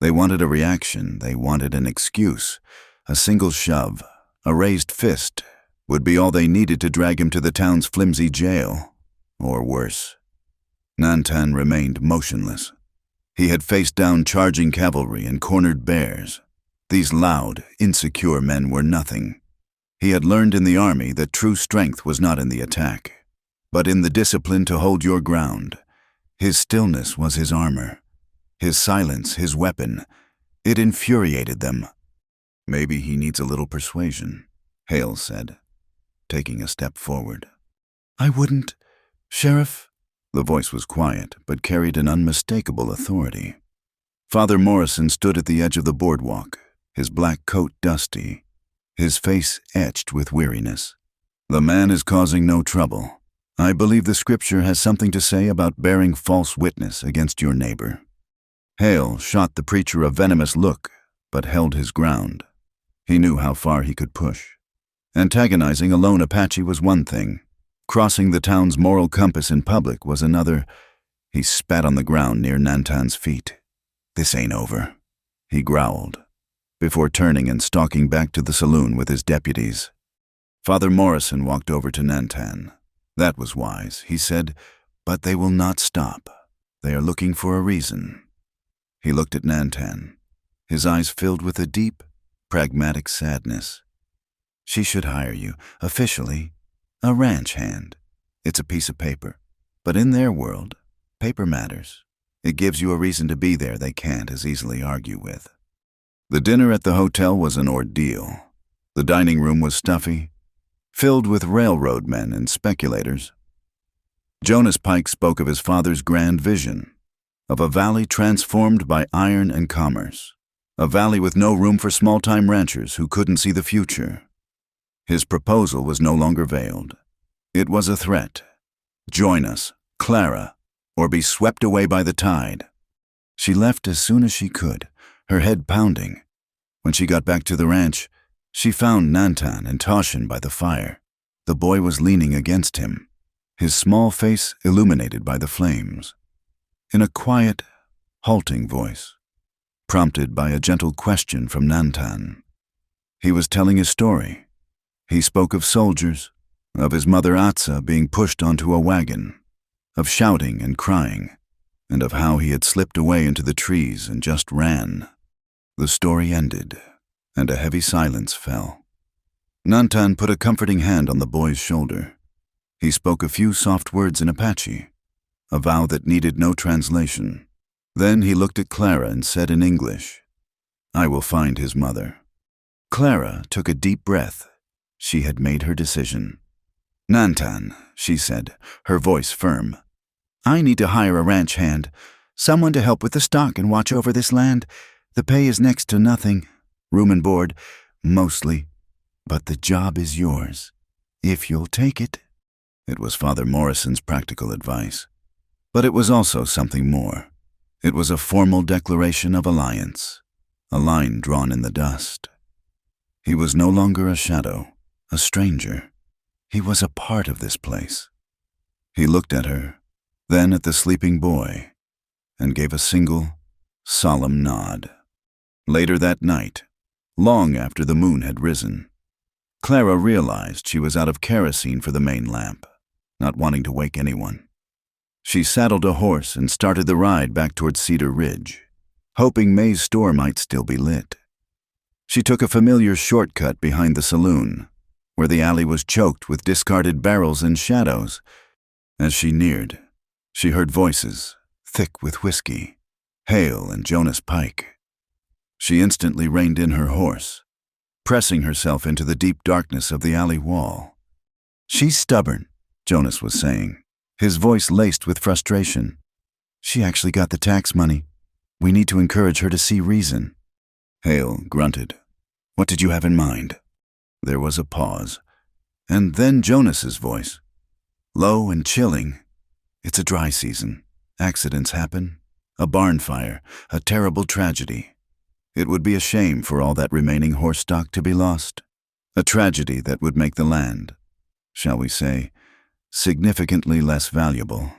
They wanted a reaction, they wanted an excuse. A single shove, a raised fist, would be all they needed to drag him to the town's flimsy jail, or worse. Nantan remained motionless. He had faced down charging cavalry and cornered bears. These loud, insecure men were nothing. He had learned in the army that true strength was not in the attack, but in the discipline to hold your ground. His stillness was his armor, his silence his weapon. It infuriated them. "Maybe he needs a little persuasion," Hale said, taking a step forward. "I wouldn't, Sheriff." The voice was quiet, but carried an unmistakable authority. Father Morrison stood at the edge of the boardwalk, his black coat dusty, his face etched with weariness. "The man is causing no trouble. I believe the scripture has something to say about bearing false witness against your neighbor." Hale shot the preacher a venomous look, but held his ground. He knew how far he could push. Antagonizing a lone Apache was one thing. Crossing the town's moral compass in public was another. He spat on the ground near Nantan's feet. "This ain't over," he growled, before turning and stalking back to the saloon with his deputies. Father Morrison walked over to Nantan. "That was wise," he said, "but they will not stop. They are looking for a reason." He looked at Nantan, his eyes filled with a deep, pragmatic sadness. "She should hire you, officially, a ranch hand. It's a piece of paper, but in their world, paper matters. It gives you a reason to be there they can't as easily argue with." The dinner at the hotel was an ordeal. The dining room was stuffy, filled with railroad men and speculators. Jonas Pike spoke of his father's grand vision, of a valley transformed by iron and commerce, a valley with no room for small-time ranchers who couldn't see the future. His proposal was no longer veiled. It was a threat. Join us, Clara, or be swept away by the tide. She left as soon as she could, her head pounding. When she got back to the ranch, she found Nantan and Toshin by the fire. The boy was leaning against him, his small face illuminated by the flames. In a quiet, halting voice, prompted by a gentle question from Nantan. He was telling his story. He spoke of soldiers, of his mother Atsa being pushed onto a wagon, of shouting and crying, and of how he had slipped away into the trees and just ran. The story ended, and a heavy silence fell. Nantan put a comforting hand on the boy's shoulder. He spoke a few soft words in Apache, a vow that needed no translation. Then he looked at Clara and said in English, "I will find his mother." Clara took a deep breath. She had made her decision. "Nantan," she said, her voice firm, "I need to hire a ranch hand, someone to help with the stock and watch over this land. The pay is next to nothing, room and board, mostly, but the job is yours, if you'll take it." It was Father Morrison's practical advice, but it was also something more. It was a formal declaration of alliance, a line drawn in the dust. He was no longer a shadow, a stranger. He was a part of this place. He looked at her, then at the sleeping boy, and gave a single, solemn nod. Later that night, long after the moon had risen, Clara realized she was out of kerosene for the main lamp, not wanting to wake anyone. She saddled a horse and started the ride back toward Cedar Ridge, hoping May's store might still be lit. She took a familiar shortcut behind the saloon, where the alley was choked with discarded barrels and shadows. As she neared, she heard voices, thick with whiskey, Hale and Jonas Pike. She instantly reined in her horse, pressing herself into the deep darkness of the alley wall. "She's stubborn," Jonas was saying, his voice laced with frustration. "She actually got the tax money. We need to encourage her to see reason." Hale grunted. "What did you have in mind?" There was a pause, and then Jonas's voice, low and chilling. "It's a dry season. Accidents happen. A barn fire, a terrible tragedy. It would be a shame for all that remaining horse stock to be lost. A tragedy that would make the land, shall we say, significantly less valuable."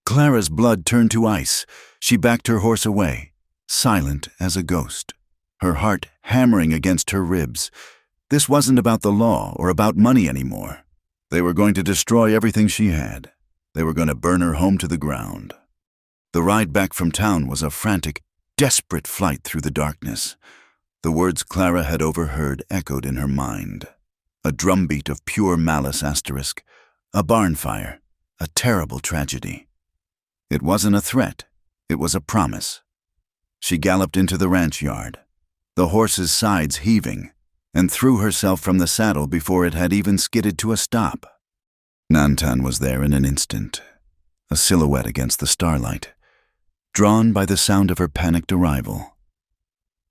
Clara's blood turned to ice. She backed her horse away, silent as a ghost, her heart hammering against her ribs. This wasn't about the law or about money anymore. They were going to destroy everything she had. They were going to burn her home to the ground. The ride back from town was a frantic, desperate flight through the darkness. The words Clara had overheard echoed in her mind. A drumbeat of pure malice asterisk, a barn fire, a terrible tragedy. It wasn't a threat, it was a promise. She galloped into the ranch yard, the horse's sides heaving, and threw herself from the saddle before it had even skidded to a stop. Nantan was there in an instant, a silhouette against the starlight, drawn by the sound of her panicked arrival.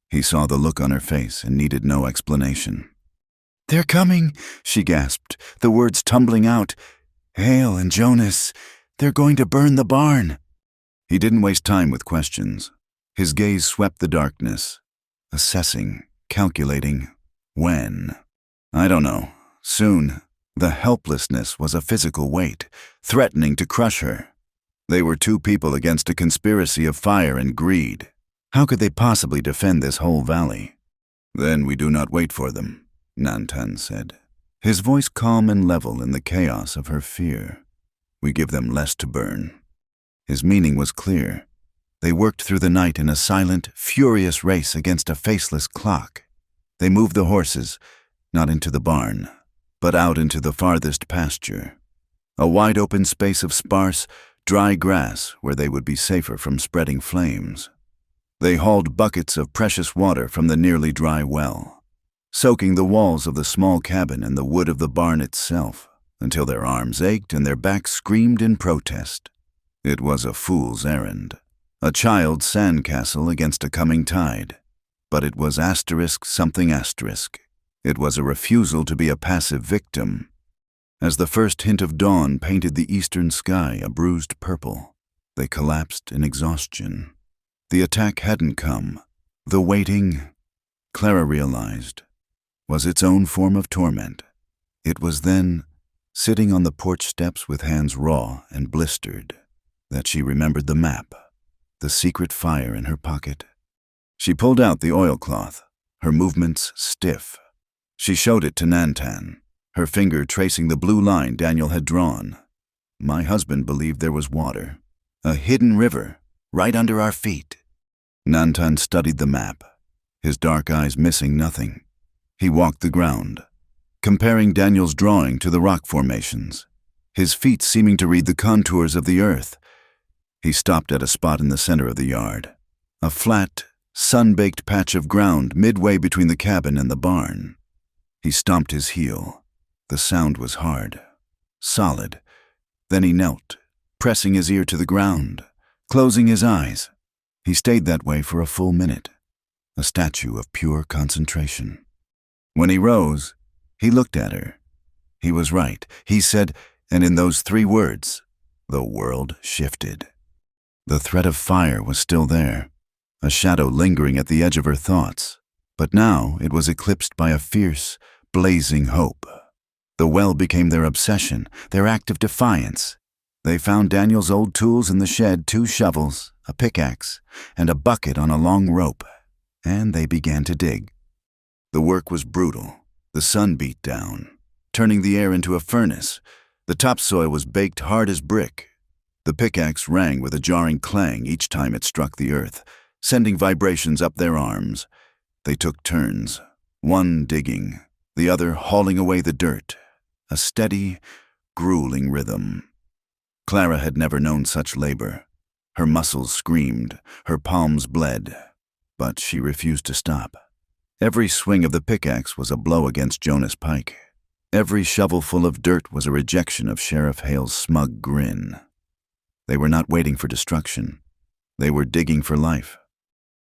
He saw the look on her face and needed no explanation. "They're coming," she gasped, the words tumbling out. "Hale and Jonas, they're going to burn the barn." He didn't waste time with questions. His gaze swept the darkness, assessing, calculating. When? I don't know. Soon. The helplessness was a physical weight, threatening to crush her. They were two people against a conspiracy of fire and greed. How could they possibly defend this whole valley? "Then we do not wait for them," Nantan said, his voice calm and level in the chaos of her fear. "We give them less to burn." His meaning was clear. They worked through the night in a silent, furious race against a faceless clock. They moved the horses, not into the barn, but out into the farthest pasture, a wide-open space of sparse, dry grass where they would be safer from spreading flames. They hauled buckets of precious water from the nearly dry well, soaking the walls of the small cabin and the wood of the barn itself, until their arms ached and their backs screamed in protest. It was a fool's errand, a child's sandcastle against a coming tide, but it was asterisk something asterisk. It was a refusal to be a passive victim. As the first hint of dawn painted the eastern sky a bruised purple, they collapsed in exhaustion. The attack hadn't come. The waiting, Clara realized, was its own form of torment. It was then, sitting on the porch steps with hands raw and blistered, that she remembered the map, the secret fire in her pocket, She pulled out the oilcloth, her movements stiff. She showed it to Nantan, her finger tracing the blue line Daniel had drawn. My husband believed there was water, a hidden river, right under our feet. Nantan studied the map, his dark eyes missing nothing. He walked the ground, comparing Daniel's drawing to the rock formations, his feet seeming to read the contours of the earth. He stopped at a spot in the center of the yard, a flat, sun-baked patch of ground midway between the cabin and the barn. He stomped his heel. The sound was hard, solid. Then he knelt, pressing his ear to the ground, closing his eyes. He stayed that way for a full minute, a statue of pure concentration. When he rose, he looked at her. He was right, he said, and in those 3 words, the world shifted. The threat of fire was still there, a shadow lingering at the edge of her thoughts, but now it was eclipsed by a fierce, blazing hope. The well became their obsession, their act of defiance. They found Daniel's old tools in the shed, 2 shovels, a pickaxe, and a bucket on a long rope, and they began to dig. The work was brutal. The sun beat down, turning the air into a furnace. The topsoil was baked hard as brick. The pickaxe rang with a jarring clang each time it struck the earth, sending vibrations up their arms. They took turns, one digging, the other hauling away the dirt, a steady, grueling rhythm. Clara had never known such labor. Her muscles screamed, her palms bled, but she refused to stop. Every swing of the pickaxe was a blow against Jonas Pike. Every shovelful of dirt was a rejection of Sheriff Hale's smug grin. They were not waiting for destruction. They were digging for life.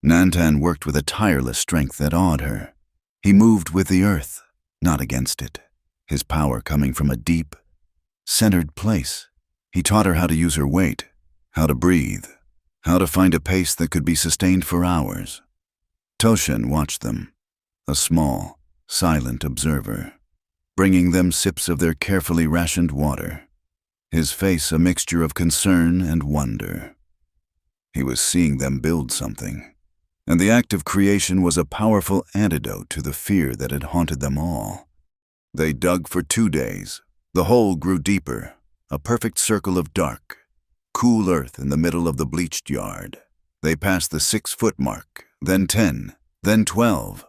Nantan worked with a tireless strength that awed her. He moved with the earth, not against it, his power coming from a deep, centered place. He taught her how to use her weight, how to breathe, how to find a pace that could be sustained for hours. Toshin watched them, a small, silent observer, bringing them sips of their carefully rationed water, his face a mixture of concern and wonder. He was seeing them build something, and the act of creation was a powerful antidote to the fear that had haunted them all. They dug for 2 days. The hole grew deeper, a perfect circle of dark, cool earth in the middle of the bleached yard. They passed the 6-foot mark, then 10, then 12.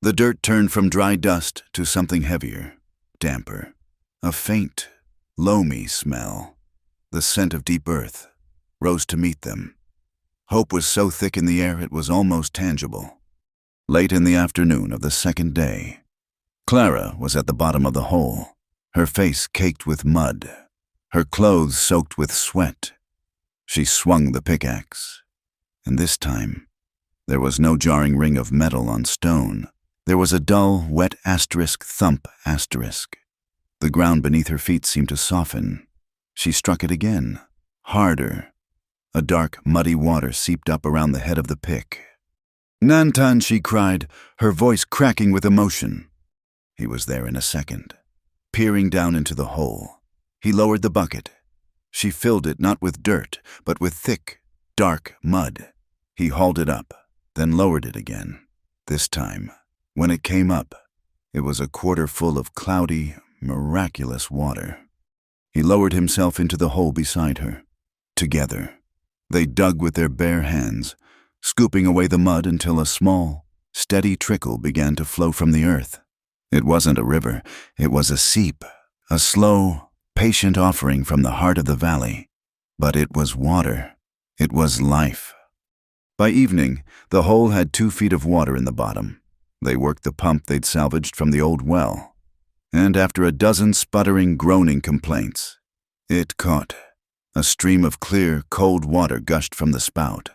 The dirt turned from dry dust to something heavier, damper, a faint, loamy smell. The scent of deep earth rose to meet them. Hope was so thick in the air it was almost tangible. Late in the afternoon of the 2nd day, Clara was at the bottom of the hole, her face caked with mud, her clothes soaked with sweat. She swung the pickaxe, and this time, there was no jarring ring of metal on stone. There was a dull, wet asterisk thump asterisk. The ground beneath her feet seemed to soften. She struck it again, harder. A dark, muddy water seeped up around the head of the pick. "Nantan," she cried, her voice cracking with emotion. He was there in a second, peering down into the hole. He lowered the bucket. She filled it not with dirt, but with thick, dark mud. He hauled it up, then lowered it again. This time, when it came up, it was a quarter full of cloudy, miraculous water. He lowered himself into the hole beside her. Together, they dug with their bare hands, scooping away the mud until a small, steady trickle began to flow from the earth. It wasn't a river, it was a seep, a slow, patient offering from the heart of the valley. But it was water. It was life. By evening, the hole had 2 feet of water in the bottom. They worked the pump they'd salvaged from the old well, and after a dozen sputtering, groaning complaints, it caught. A stream of clear, cold water gushed from the spout.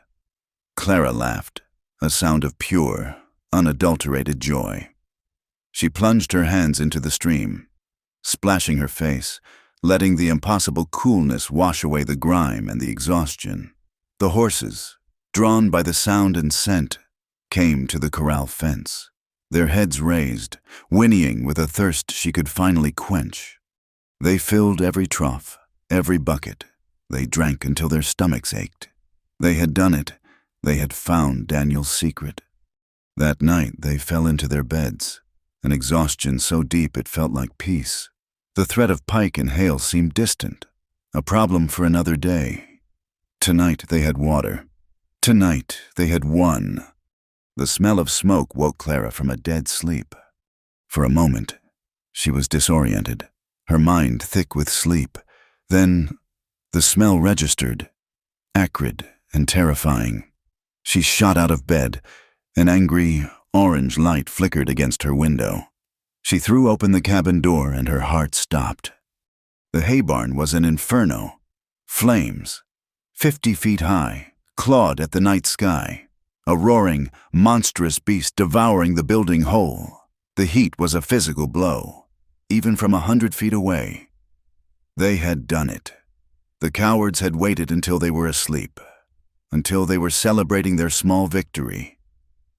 Clara laughed, a sound of pure, unadulterated joy. She plunged her hands into the stream, splashing her face, letting the impossible coolness wash away the grime and the exhaustion. The horses, drawn by the sound and scent, came to the corral fence, their heads raised, whinnying with a thirst she could finally quench. They filled every trough, every bucket. They drank until their stomachs ached. They had done it. They had found Daniel's secret. That night they fell into their beds, an exhaustion so deep it felt like peace. The threat of pike and hail seemed distant, a problem for another day. Tonight they had water. Tonight they had won. The smell of smoke woke Clara from a dead sleep. For a moment, she was disoriented, her mind thick with sleep. Then, the smell registered, acrid and terrifying. She shot out of bed. An angry, orange light flickered against her window. She threw open the cabin door and her heart stopped. The hay barn was an inferno. Flames, 50 feet high, clawed at the night sky. A roaring, monstrous beast devouring the building whole. The heat was a physical blow, even from 100 feet away. They had done it. The cowards had waited until they were asleep, until they were celebrating their small victory,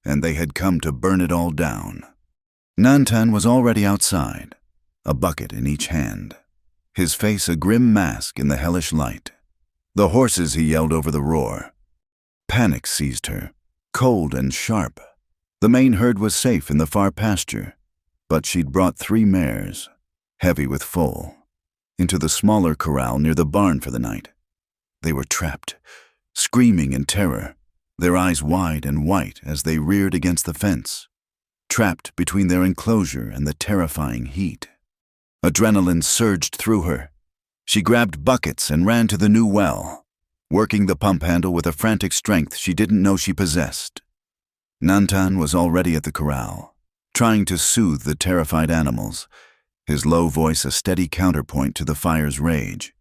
and they had come to burn it all down. Nantan was already outside, a bucket in each hand, his face a grim mask in the hellish light. The horses, he yelled over the roar. Panic seized her, cold and sharp. The main herd was safe in the far pasture, but she'd brought 3 mares, heavy with foal, into the smaller corral near the barn for the night. They were trapped, screaming in terror, their eyes wide and white as they reared against the fence, trapped between their enclosure and the terrifying heat. Adrenaline surged through her. She grabbed buckets and ran to the new well, working the pump handle with a frantic strength she didn't know she possessed. Nantan was already at the corral, trying to soothe the terrified animals, his low voice a steady counterpoint to the fire's rage.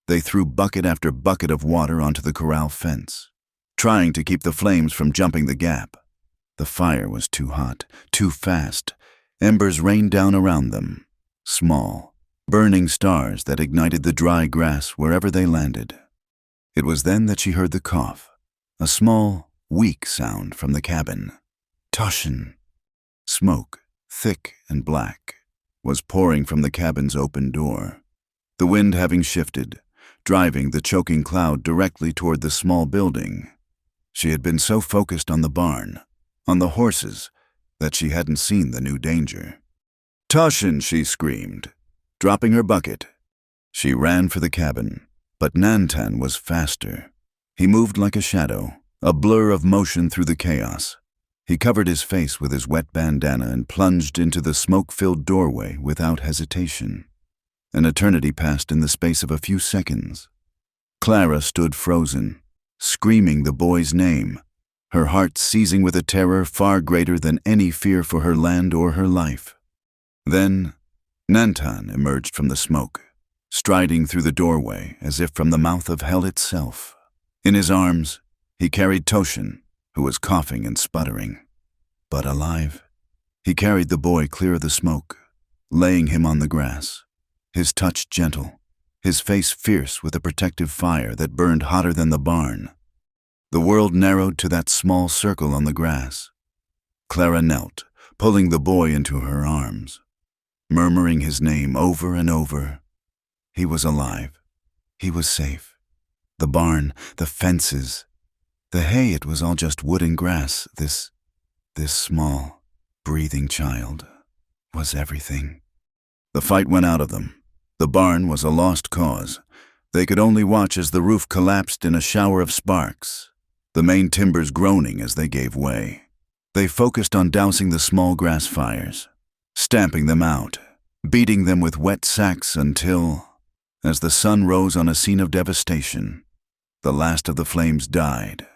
They threw bucket after bucket of water onto the corral fence, trying to keep the flames from jumping the gap. The fire was too hot, too fast. Embers rained down around them, small, burning stars that ignited the dry grass wherever they landed. It was then that she heard the cough, a small, weak sound from the cabin. Toshin. Smoke, thick and black, was pouring from the cabin's open door, the wind having shifted, driving the choking cloud directly toward the small building. She had been so focused on the barn, on the horses, that she hadn't seen the new danger. "Toshin!" she screamed, dropping her bucket. She ran for the cabin, but Nantan was faster. He moved like a shadow, a blur of motion through the chaos. He covered his face with his wet bandana and plunged into the smoke-filled doorway without hesitation. An eternity passed in the space of a few seconds. Clara stood frozen, screaming the boy's name, her heart seizing with a terror far greater than any fear for her land or her life. Then, Nantan emerged from the smoke, striding through the doorway as if from the mouth of hell itself. In his arms, he carried Toshin, who was coughing and sputtering, but alive. He carried the boy clear of the smoke, laying him on the grass, his touch gentle, his face fierce with a protective fire that burned hotter than the barn. The world narrowed to that small circle on the grass. Clara knelt, pulling the boy into her arms, murmuring his name over and over. He was alive. He was safe. The barn, the fences, the hay, it was all just wood and grass. This small, breathing child was everything. The fight went out of them. The barn was a lost cause. They could only watch as the roof collapsed in a shower of sparks, the main timbers groaning as they gave way. They focused on dousing the small grass fires, stamping them out, beating them with wet sacks until, as the sun rose on a scene of devastation, the last of the flames died.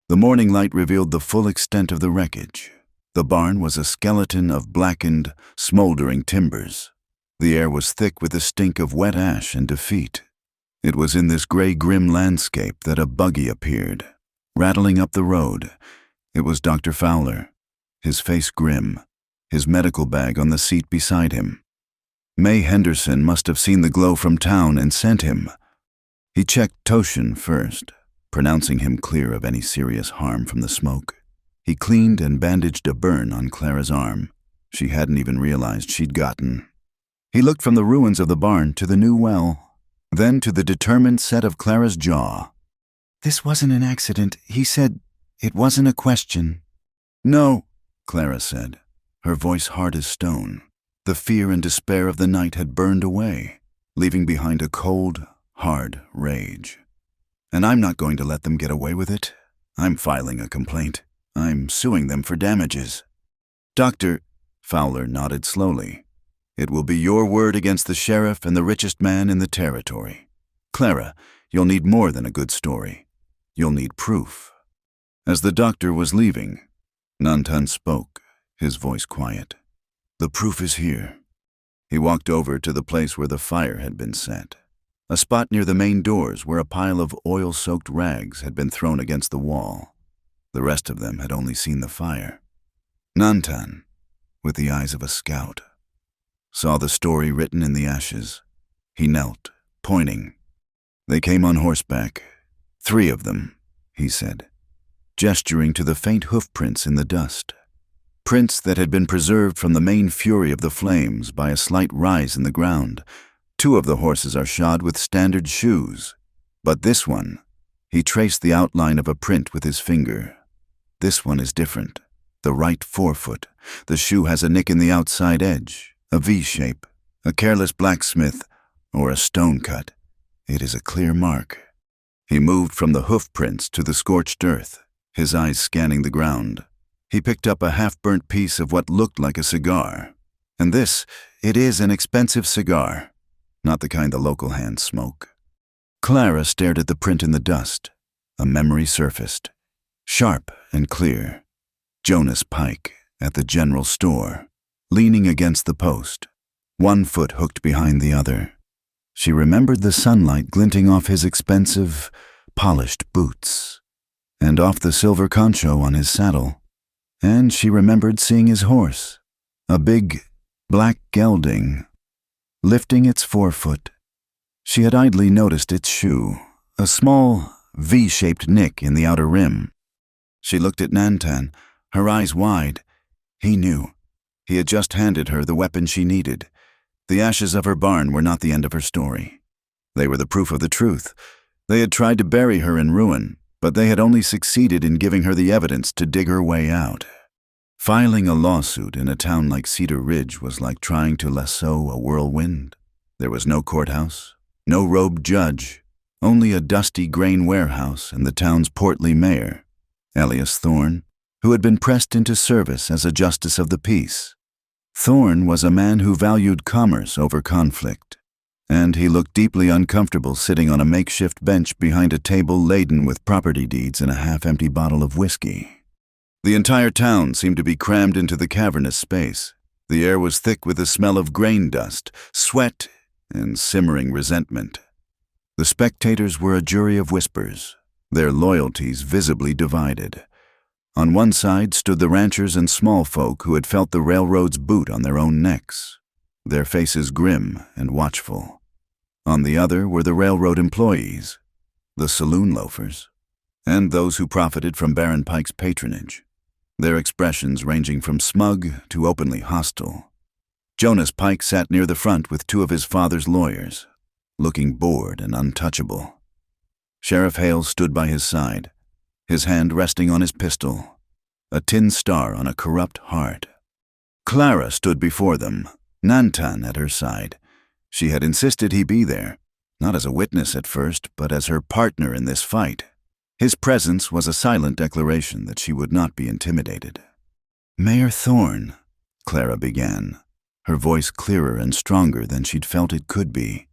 The morning light revealed the full extent of the wreckage. The barn was a skeleton of blackened, smoldering timbers. The air was thick with the stink of wet ash and defeat. It was in this gray, grim landscape that a buggy appeared, rattling up the road. It was Dr. Fowler, his face grim, his medical bag on the seat beside him. May Henderson must have seen the glow from town and sent him. He checked Toshin first, pronouncing him clear of any serious harm from the smoke. He cleaned and bandaged a burn on Clara's arm she hadn't even realized she'd gotten. He looked from the ruins of the barn to the new well, then to the determined set of Clara's jaw. "This wasn't an accident," he said. It wasn't a question. No, Clara said, her voice hard as stone. The fear and despair of the night had burned away, leaving behind a cold, hard rage. And I'm not going to let them get away with it. I'm filing a complaint. I'm suing them for damages. Doctor, Fowler nodded slowly. It will be your word against the sheriff and the richest man in the territory. Clara, you'll need more than a good story. You'll need proof. As the doctor was leaving, Nantan spoke, his voice quiet. The proof is here. He walked over to the place where the fire had been set, a spot near the main doors where a pile of oil-soaked rags had been thrown against the wall. The rest of them had only seen the fire. Nantan, with the eyes of a scout, saw the story written in the ashes. He knelt, pointing. They came on horseback. 3 of them, he said, gesturing to the faint hoofprints in the dust. Prints that had been preserved from the main fury of the flames by a slight rise in the ground. 2 of the horses are shod with standard shoes. But this one, he traced the outline of a print with his finger. This one is different. The right forefoot. The shoe has a nick in the outside edge, a V shape, a careless blacksmith, or a stone cut. It is a clear mark. He moved from the hoof prints to the scorched earth, his eyes scanning the ground. He picked up a half-burnt piece of what looked like a cigar. And this, it is an expensive cigar, not the kind the local hands smoke. Clara stared at the print in the dust. A memory surfaced, sharp and clear. Jonas Pike at the general store, leaning against the post, one foot hooked behind the other. She remembered the sunlight glinting off his expensive, polished boots, and off the silver concho on his saddle. And she remembered seeing his horse, a big, black gelding, lifting its forefoot. She had idly noticed its shoe, a small, V-shaped nick in the outer rim. She looked at Nantan, her eyes wide. He knew. He had just handed her the weapon she needed. The ashes of her barn were not the end of her story. They were the proof of the truth. They had tried to bury her in ruin, but they had only succeeded in giving her the evidence to dig her way out. Filing a lawsuit in a town like Cedar Ridge was like trying to lasso a whirlwind. There was no courthouse, no robed judge, only a dusty grain warehouse and the town's portly mayor, Elias Thorne, who had been pressed into service as a justice of the peace. Thorne was a man who valued commerce over conflict, and he looked deeply uncomfortable sitting on a makeshift bench behind a table laden with property deeds and a half-empty bottle of whiskey. The entire town seemed to be crammed into the cavernous space. The air was thick with the smell of grain dust, sweat, and simmering resentment. The spectators were a jury of whispers, their loyalties visibly divided. On one side stood the ranchers and small folk who had felt the railroad's boot on their own necks, their faces grim and watchful. On the other were the railroad employees, the saloon loafers, and those who profited from Baron Pike's patronage, their expressions ranging from smug to openly hostile. Jonas Pike sat near the front with 2 of his father's lawyers, looking bored and untouchable. Sheriff Hale stood by his side, his hand resting on his pistol, a tin star on a corrupt heart. Clara stood before them, Nantan at her side. She had insisted he be there, not as a witness at first, but as her partner in this fight. His presence was a silent declaration that she would not be intimidated. Mayor Thorne, Clara began, her voice clearer and stronger than she'd felt it could be.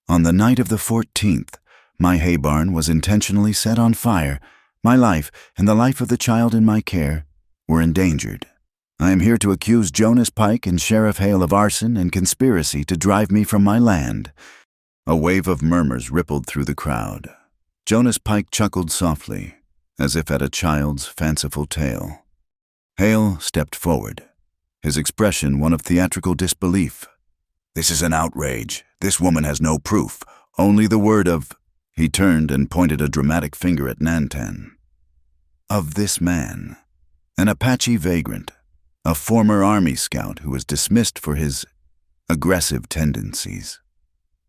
On the night of the 14th, my hay barn was intentionally set on fire. My life and the life of the child in my care were endangered. I am here to accuse Jonas Pike and Sheriff Hale of arson and conspiracy to drive me from my land. A wave of murmurs rippled through the crowd. Jonas Pike chuckled softly, as if at a child's fanciful tale. Hale stepped forward, his expression one of theatrical disbelief. This is an outrage. This woman has no proof, only the word of... He turned and pointed a dramatic finger at Nantan. Of this man, an Apache vagrant, a former army scout who was dismissed for his aggressive tendencies.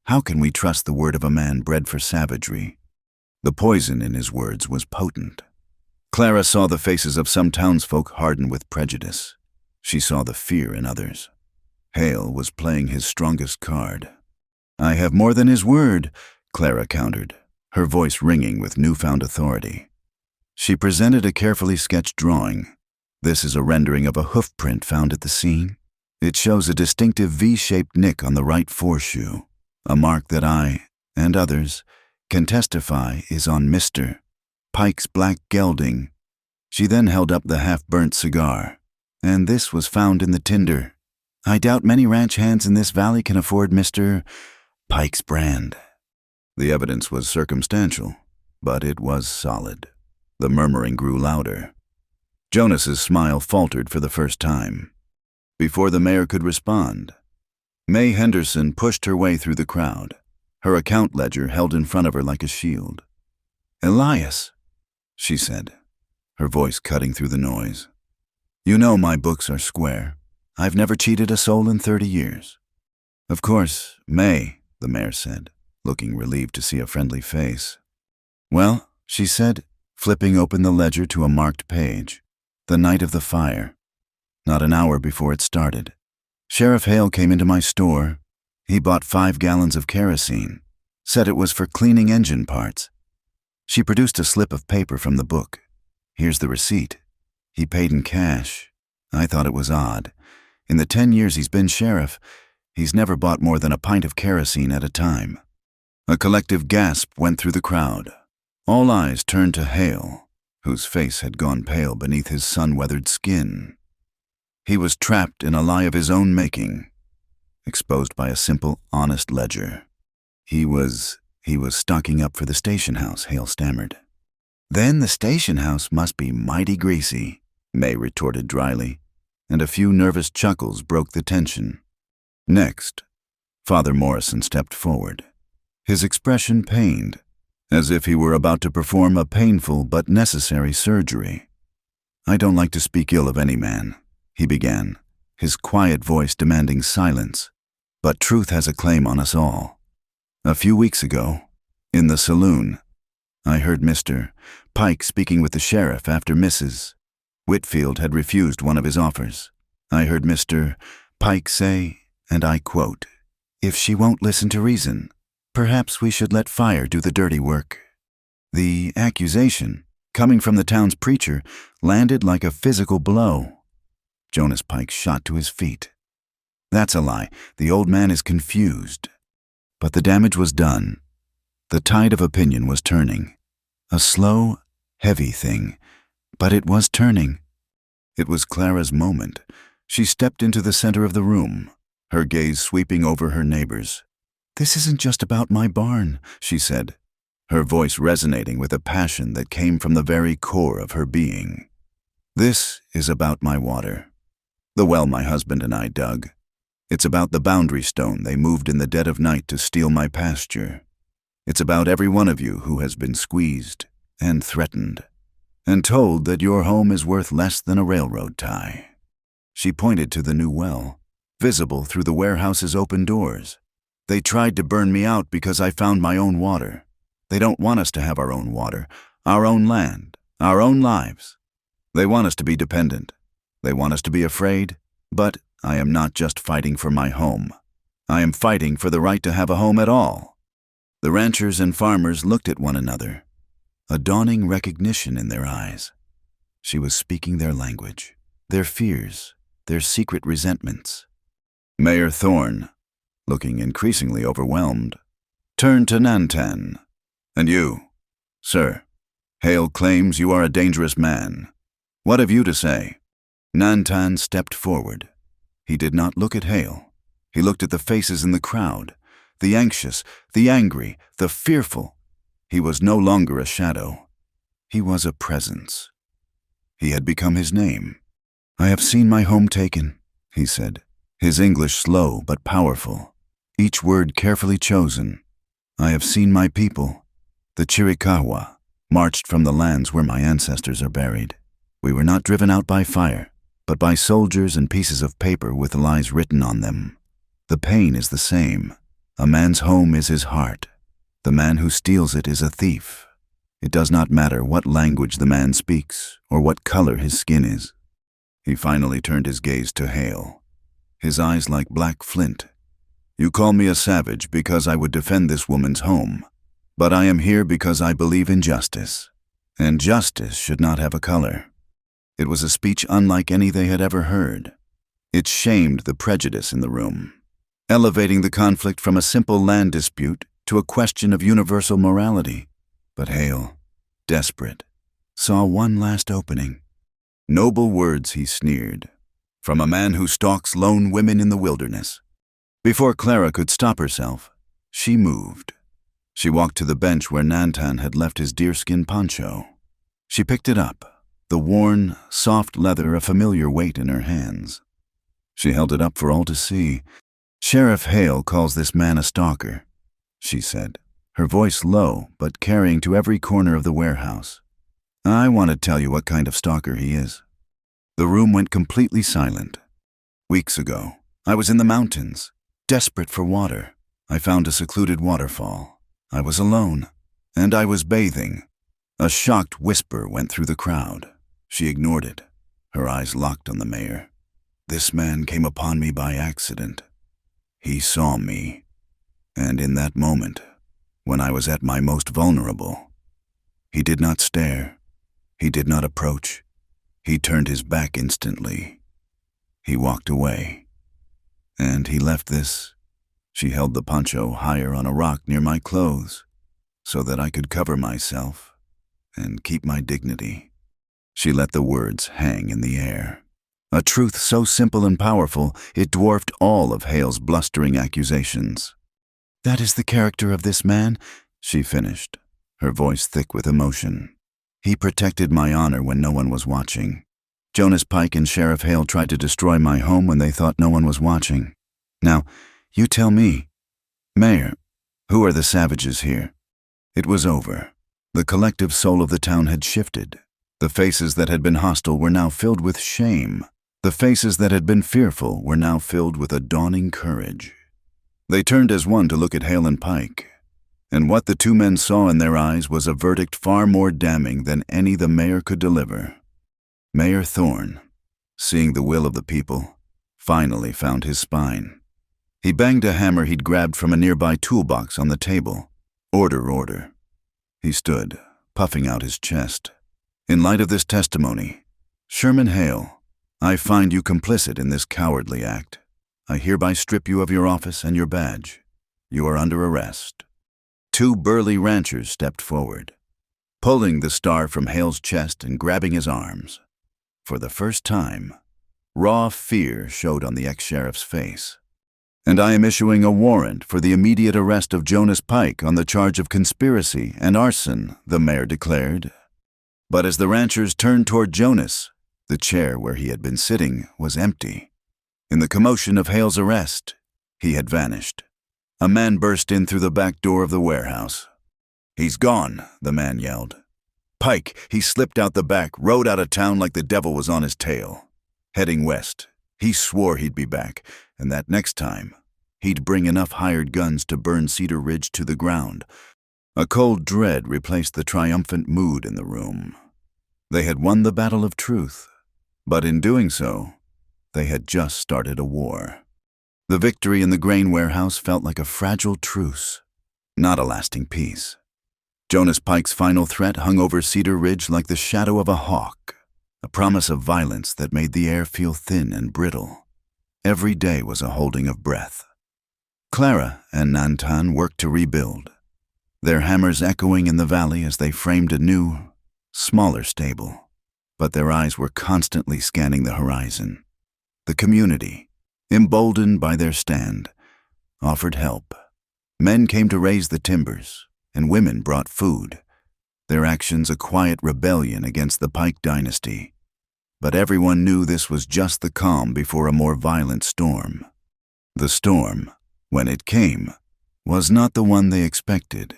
How can we trust the word of a man bred for savagery? The poison in his words was potent. Clara saw the faces of some townsfolk harden with prejudice. She saw the fear in others. Hale was playing his strongest card. "I have more than his word," Clara countered, her voice ringing with newfound authority. She presented a carefully sketched drawing. "This is a rendering of a hoof print found at the scene. It shows a distinctive V-shaped nick on the right foreshoe, a mark that I, and others, can testify is on Mr. Pike's black gelding." She then held up the half-burnt cigar. "And this was found in the tinder. I doubt many ranch hands in this valley can afford Mr. Pike's brand." The evidence was circumstantial, but it was solid. The murmuring grew louder. Jonas's smile faltered for the first time. Before the mayor could respond, May Henderson pushed her way through the crowd, her account ledger held in front of her like a shield. "Elias," she said, her voice cutting through the noise. "You know my books are square. I've never cheated a soul in 30 years. "Of course, May," the mayor said, looking relieved to see a friendly face. "Well," she said, flipping open the ledger to a marked page. "The night of the fire. Not an hour before it started. Sheriff Hale came into my store. He bought 5 gallons of kerosene, said it was for cleaning engine parts." She produced a slip of paper from the book. "Here's the receipt. He paid in cash. I thought it was odd. In the 10 years he's been sheriff, he's never bought more than a pint of kerosene at a time." A collective gasp went through the crowd. All eyes turned to Hale, whose face had gone pale beneath his sun-weathered skin. He was trapped in a lie of his own making, exposed by a simple, honest ledger. He was stocking up for the station house," Hale stammered. "Then the station house must be mighty greasy," May retorted dryly, and a few nervous chuckles broke the tension. Next, Father Morrison stepped forward, his expression pained, as if he were about to perform a painful but necessary surgery. "I don't like to speak ill of any man," he began, his quiet voice demanding silence, "but truth has a claim on us all. A few weeks ago, in the saloon, I heard Mr. Pike speaking with the sheriff after Mrs. Whitfield had refused one of his offers. I heard Mr. Pike say, and I quote, 'If she won't listen to reason, perhaps we should let fire do the dirty work.' The accusation, coming from the town's preacher, landed like a physical blow." Jonas Pike shot to his feet. "That's a lie. The old man is confused." But the damage was done. The tide of opinion was turning. A slow, heavy thing, but it was turning. It was Clara's moment. She stepped into the center of the room, her gaze sweeping over her neighbors. "This isn't just about my barn," she said, her voice resonating with a passion that came from the very core of her being. "This is about my water, the well my husband and I dug. It's about the boundary stone they moved in the dead of night to steal my pasture. It's about every one of you who has been squeezed and threatened, and told that your home is worth less than a railroad tie." She pointed to the new well, visible through the warehouse's open doors. "They tried to burn me out because I found my own water. They don't want us to have our own water, our own land, our own lives. They want us to be dependent. They want us to be afraid, but I am not just fighting for my home. I am fighting for the right to have a home at all." The ranchers and farmers looked at one another, a dawning recognition in their eyes. She was speaking their language, their fears, their secret resentments. Mayor Thorne, looking increasingly overwhelmed, turned to Nantan. "And you, sir, Hale claims you are a dangerous man. What have you to say?" Nantan stepped forward. He did not look at Hale. He looked at the faces in the crowd, the anxious, the angry, the fearful. He was no longer a shadow. He was a presence. He had become his name. "I have seen my home taken," he said, his English slow but powerful, each word carefully chosen. "I have seen my people, the Chiricahua, marched from the lands where my ancestors are buried. We were not driven out by fire, but by soldiers and pieces of paper with lies written on them. The pain is the same. A man's home is his heart. The man who steals it is a thief. It does not matter what language the man speaks or what color his skin is. He finally turned his gaze to Hale, his eyes like black flint. You call me a savage because I would defend this woman's home, but I am here because I believe in justice, and justice should not have a color. It was a speech unlike any they had ever heard. It shamed the prejudice in the room, elevating the conflict from a simple land dispute to a question of universal morality. But Hale, desperate, saw one last opening. Noble words, he sneered, from a man who stalks lone women in the wilderness. Before Clara could stop herself, she moved. She walked to the bench where Nantan had left his deerskin poncho. She picked it up, the worn, soft leather a familiar weight in her hands. She held it up for all to see. Sheriff Hale calls this man a stalker, she said, her voice low but carrying to every corner of the warehouse. I want to tell you what kind of stalker he is. The room went completely silent. Weeks ago, I was in the mountains, desperate for water. I found a secluded waterfall. I was alone, and I was bathing. A shocked whisper went through the crowd. She ignored it, her eyes locked on the mayor. This man came upon me by accident. He saw me, and in that moment, when I was at my most vulnerable, he did not stare. He did not approach. He turned his back instantly. He walked away. And he left this. She held the poncho higher on a rock near my clothes, so that I could cover myself and keep my dignity. She let the words hang in the air. A truth so simple and powerful, it dwarfed all of Hale's blustering accusations. That is the character of this man, she finished, her voice thick with emotion. He protected my honor when no one was watching. Jonas Pike and Sheriff Hale tried to destroy my home when they thought no one was watching. Now, you tell me, Mayor, who are the savages here? It was over. The collective soul of the town had shifted. The faces that had been hostile were now filled with shame. The faces that had been fearful were now filled with a dawning courage. They turned as one to look at Hale and Pike, and what the two men saw in their eyes was a verdict far more damning than any the mayor could deliver. Mayor Thorne, seeing the will of the people, finally found his spine. He banged a hammer he'd grabbed from a nearby toolbox on the table. Order, order. He stood, puffing out his chest. In light of this testimony, Sherman Hale, I find you complicit in this cowardly act. I hereby strip you of your office and your badge. You are under arrest. Two burly ranchers stepped forward, pulling the star from Hale's chest and grabbing his arms. For the first time, raw fear showed on the ex-sheriff's face. And I am issuing a warrant for the immediate arrest of Jonas Pike on the charge of conspiracy and arson, the mayor declared. But as the ranchers turned toward Jonas, the chair where he had been sitting was empty. In the commotion of Hale's arrest, he had vanished. A man burst in through the back door of the warehouse. He's gone, the man yelled. Pike, he slipped out the back, rode out of town like the devil was on his tail. Heading west, he swore he'd be back, and that next time, he'd bring enough hired guns to burn Cedar Ridge to the ground. A cold dread replaced the triumphant mood in the room. They had won the battle of truth, but in doing so, they had just started a war. The victory in the grain warehouse felt like a fragile truce, not a lasting peace. Jonas Pike's final threat hung over Cedar Ridge like the shadow of a hawk, a promise of violence that made the air feel thin and brittle. Every day was a holding of breath. Clara and Nantan worked to rebuild, their hammers echoing in the valley as they framed a new, smaller stable. But their eyes were constantly scanning the horizon. The community, emboldened by their stand, offered help. Men came to raise the timbers, and women brought food, their actions a quiet rebellion against the Pike dynasty. But everyone knew this was just the calm before a more violent storm. The storm, when it came, was not the one they expected.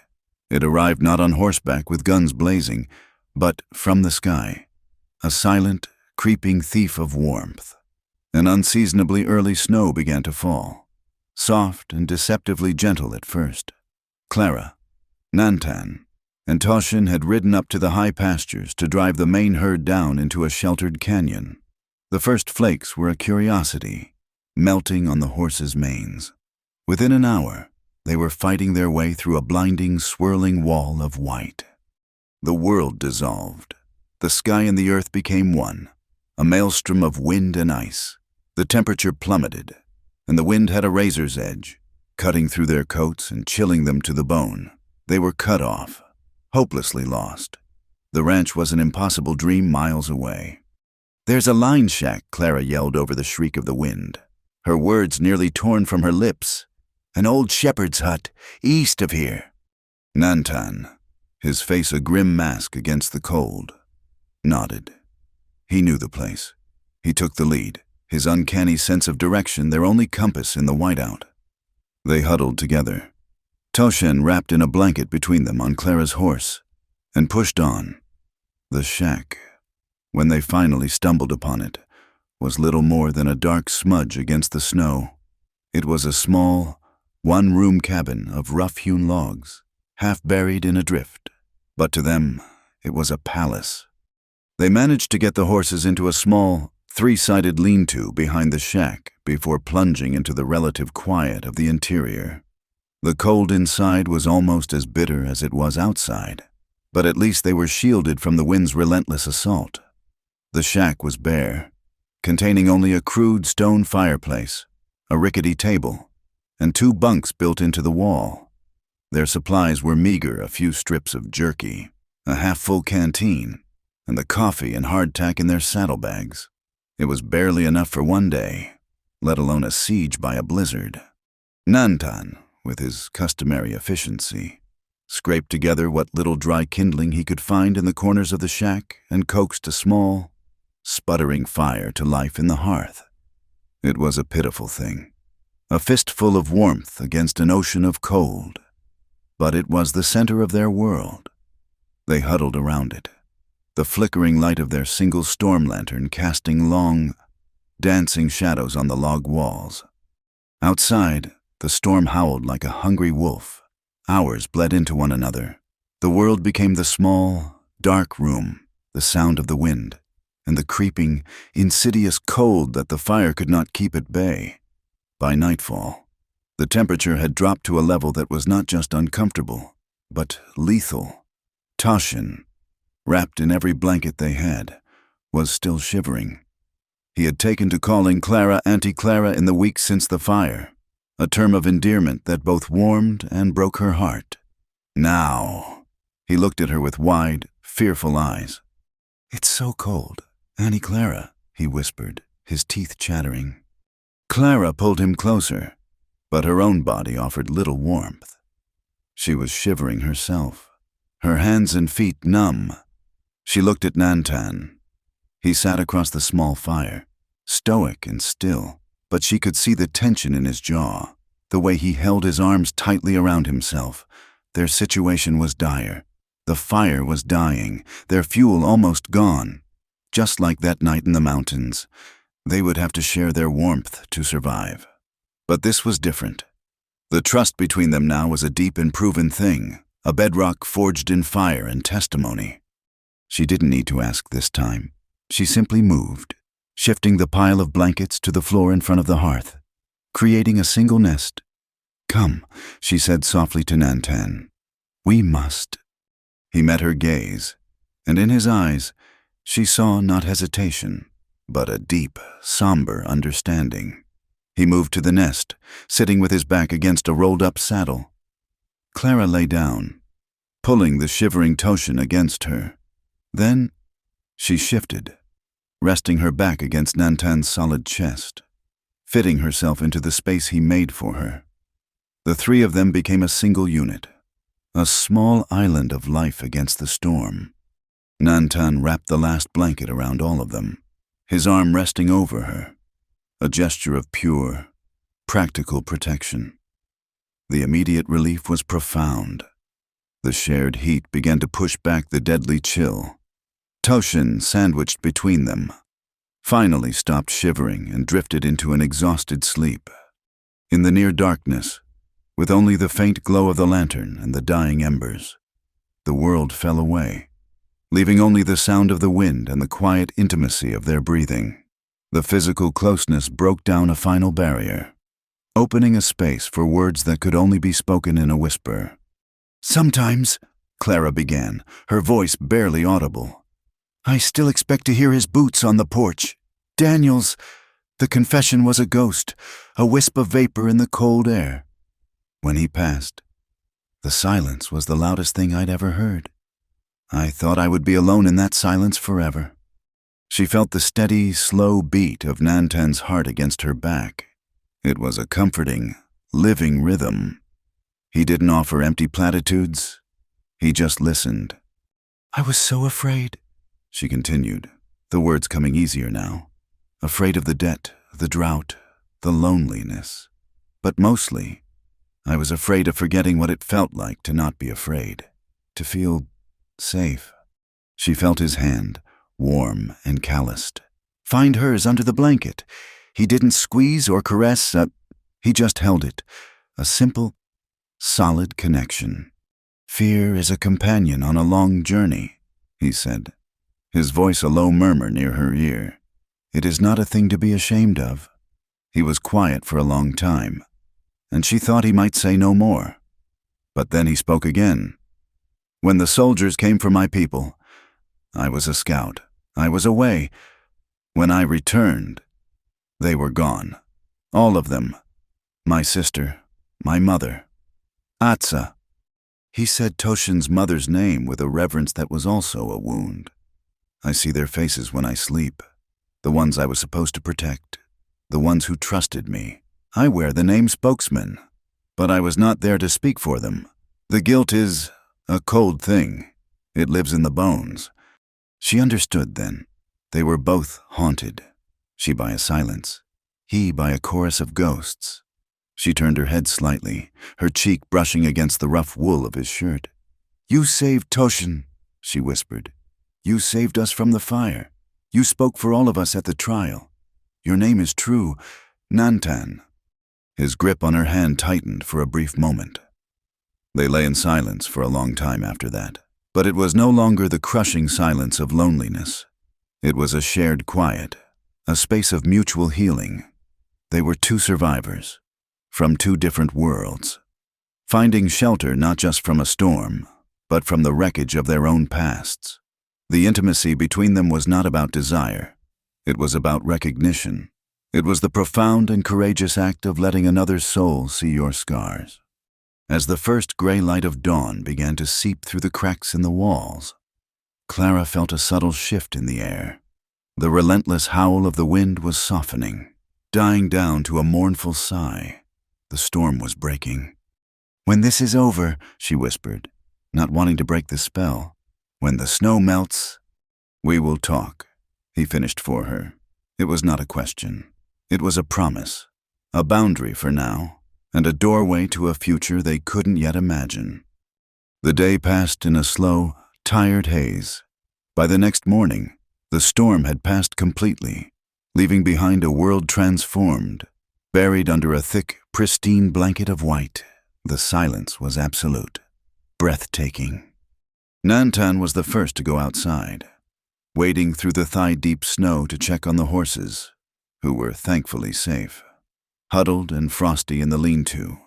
It arrived not on horseback with guns blazing, but from the sky, a silent, creeping thief of warmth. An unseasonably early snow began to fall, soft and deceptively gentle at first. Clara, Nantan, and Toshin had ridden up to the high pastures to drive the main herd down into a sheltered canyon. The first flakes were a curiosity, melting on the horses' manes. Within an hour, they were fighting their way through a blinding, swirling wall of white. The world dissolved. The sky and the earth became one, a maelstrom of wind and ice. The temperature plummeted, and the wind had a razor's edge, cutting through their coats and chilling them to the bone. They were cut off, hopelessly lost. The ranch was an impossible dream miles away. "There's a line shack," Clara yelled over the shriek of the wind, her words nearly torn from her lips. "An old shepherd's hut, east of here." Nantan, his face a grim mask against the cold, nodded. He knew the place. He took the lead, his uncanny sense of direction their only compass in the whiteout. They huddled together, Toshin wrapped in a blanket between them on Clara's horse, and pushed on. The shack, when they finally stumbled upon it, was little more than a dark smudge against the snow. It was a small, one-room cabin of rough-hewn logs, half buried in a drift. But to them, it was a palace. They managed to get the horses into a small, three-sided lean-to behind the shack before plunging into the relative quiet of the interior. The cold inside was almost as bitter as it was outside, but at least they were shielded from the wind's relentless assault. The shack was bare, containing only a crude stone fireplace, a rickety table, and 2 bunks built into the wall. Their supplies were meager: a few strips of jerky, a half-full canteen, and the coffee and hardtack in their saddlebags. It was barely enough for one day, let alone a siege by a blizzard. Nantan, with his customary efficiency, scraped together what little dry kindling he could find in the corners of the shack and coaxed a small, sputtering fire to life in the hearth. It was a pitiful thing, a fistful of warmth against an ocean of cold, but it was the center of their world. They huddled around it, the flickering light of their single storm lantern casting long, dancing shadows on the log walls. Outside, the storm howled like a hungry wolf. Hours bled into one another. The world became the small, dark room, the sound of the wind, and the creeping, insidious cold that the fire could not keep at bay. By nightfall, the temperature had dropped to a level that was not just uncomfortable, but lethal. Toshin, wrapped in every blanket they had, was still shivering. He had taken to calling Clara Auntie Clara in the weeks since the fire, a term of endearment that both warmed and broke her heart. Now, he looked at her with wide, fearful eyes. "It's so cold, Auntie Clara," he whispered, his teeth chattering. Clara pulled him closer, but her own body offered little warmth. She was shivering herself, her hands and feet numb. She looked at Nantan. He sat across the small fire, stoic and still, but she could see the tension in his jaw, the way he held his arms tightly around himself. Their situation was dire. The fire was dying, their fuel almost gone. Just like that night in the mountains, they would have to share their warmth to survive. But this was different. The trust between them now was a deep and proven thing, a bedrock forged in fire and testimony. She didn't need to ask this time. She simply moved, shifting the pile of blankets to the floor in front of the hearth, creating a single nest. "Come," she said softly to Nantan. "We must." He met her gaze, and in his eyes, she saw not hesitation, but a deep, somber understanding. He moved to the nest, sitting with his back against a rolled-up saddle. Clara lay down, pulling the shivering Toshin against her. Then she shifted, resting her back against Nantan's solid chest, fitting herself into the space he made for her. The 3 of them became a single unit, a small island of life against the storm. Nantan wrapped the last blanket around all of them, his arm resting over her, a gesture of pure, practical protection. The immediate relief was profound. The shared heat began to push back the deadly chill. Toshin, sandwiched between them, finally stopped shivering and drifted into an exhausted sleep. In the near darkness, with only the faint glow of the lantern and the dying embers, the world fell away, leaving only the sound of the wind and the quiet intimacy of their breathing. The physical closeness broke down a final barrier, opening a space for words that could only be spoken in a whisper. "Sometimes," Clara began, her voice barely audible, "I still expect to hear his boots on the porch. Daniel's." The confession was a ghost, a wisp of vapor in the cold air. When he passed, the silence was the loudest thing I'd ever heard. I thought I would be alone in that silence forever. She felt the steady, slow beat of Nantan's heart against her back. It was a comforting, living rhythm. He didn't offer empty platitudes. He just listened. "I was so afraid," she continued, the words coming easier now. "Afraid of the debt, the drought, the loneliness. But mostly, I was afraid of forgetting what it felt like to not be afraid, to feel safe." She felt his hand, warm and calloused. Find hers under the blanket. He didn't squeeze or caress, he just held it. A simple, solid connection. "Fear is a companion on a long journey," he said, his voice a low murmur near her ear. "It is not a thing to be ashamed of." He was quiet for a long time, and she thought he might say no more. But then he spoke again. "When the soldiers came for my people, I was a scout. I was away. When I returned, they were gone. All of them. My sister, my mother. Atsa." He said Toshin's mother's name with a reverence that was also a wound. "I see their faces when I sleep. The ones I was supposed to protect. The ones who trusted me. I wear the name spokesman, but I was not there to speak for them. The guilt is a cold thing. It lives in the bones." She understood then. They were both haunted. She by a silence, he by a chorus of ghosts. She turned her head slightly, her cheek brushing against the rough wool of his shirt. "You saved Toshin," she whispered. "You saved us from the fire. You spoke for all of us at the trial. Your name is true, Nantan." His grip on her hand tightened for a brief moment. They lay in silence for a long time after that. But it was no longer the crushing silence of loneliness. It was a shared quiet, a space of mutual healing. They were two survivors, from two different worlds, finding shelter not just from a storm, but from the wreckage of their own pasts. The intimacy between them was not about desire. It was about recognition. It was the profound and courageous act of letting another soul see your scars. As the first gray light of dawn began to seep through the cracks in the walls, Clara felt a subtle shift in the air. The relentless howl of the wind was softening, dying down to a mournful sigh. The storm was breaking. "When this is over," she whispered, not wanting to break the spell, "when the snow melts, we will talk," he finished for her. It was not a question. It was a promise, a boundary for now, and a doorway to a future they couldn't yet imagine. The day passed in a slow, tired haze. By the next morning, the storm had passed completely, leaving behind a world transformed, buried under a thick, pristine blanket of white. The silence was absolute, breathtaking. Nantan was the first to go outside, wading through the thigh-deep snow to check on the horses, who were thankfully safe, huddled and frosty in the lean-to.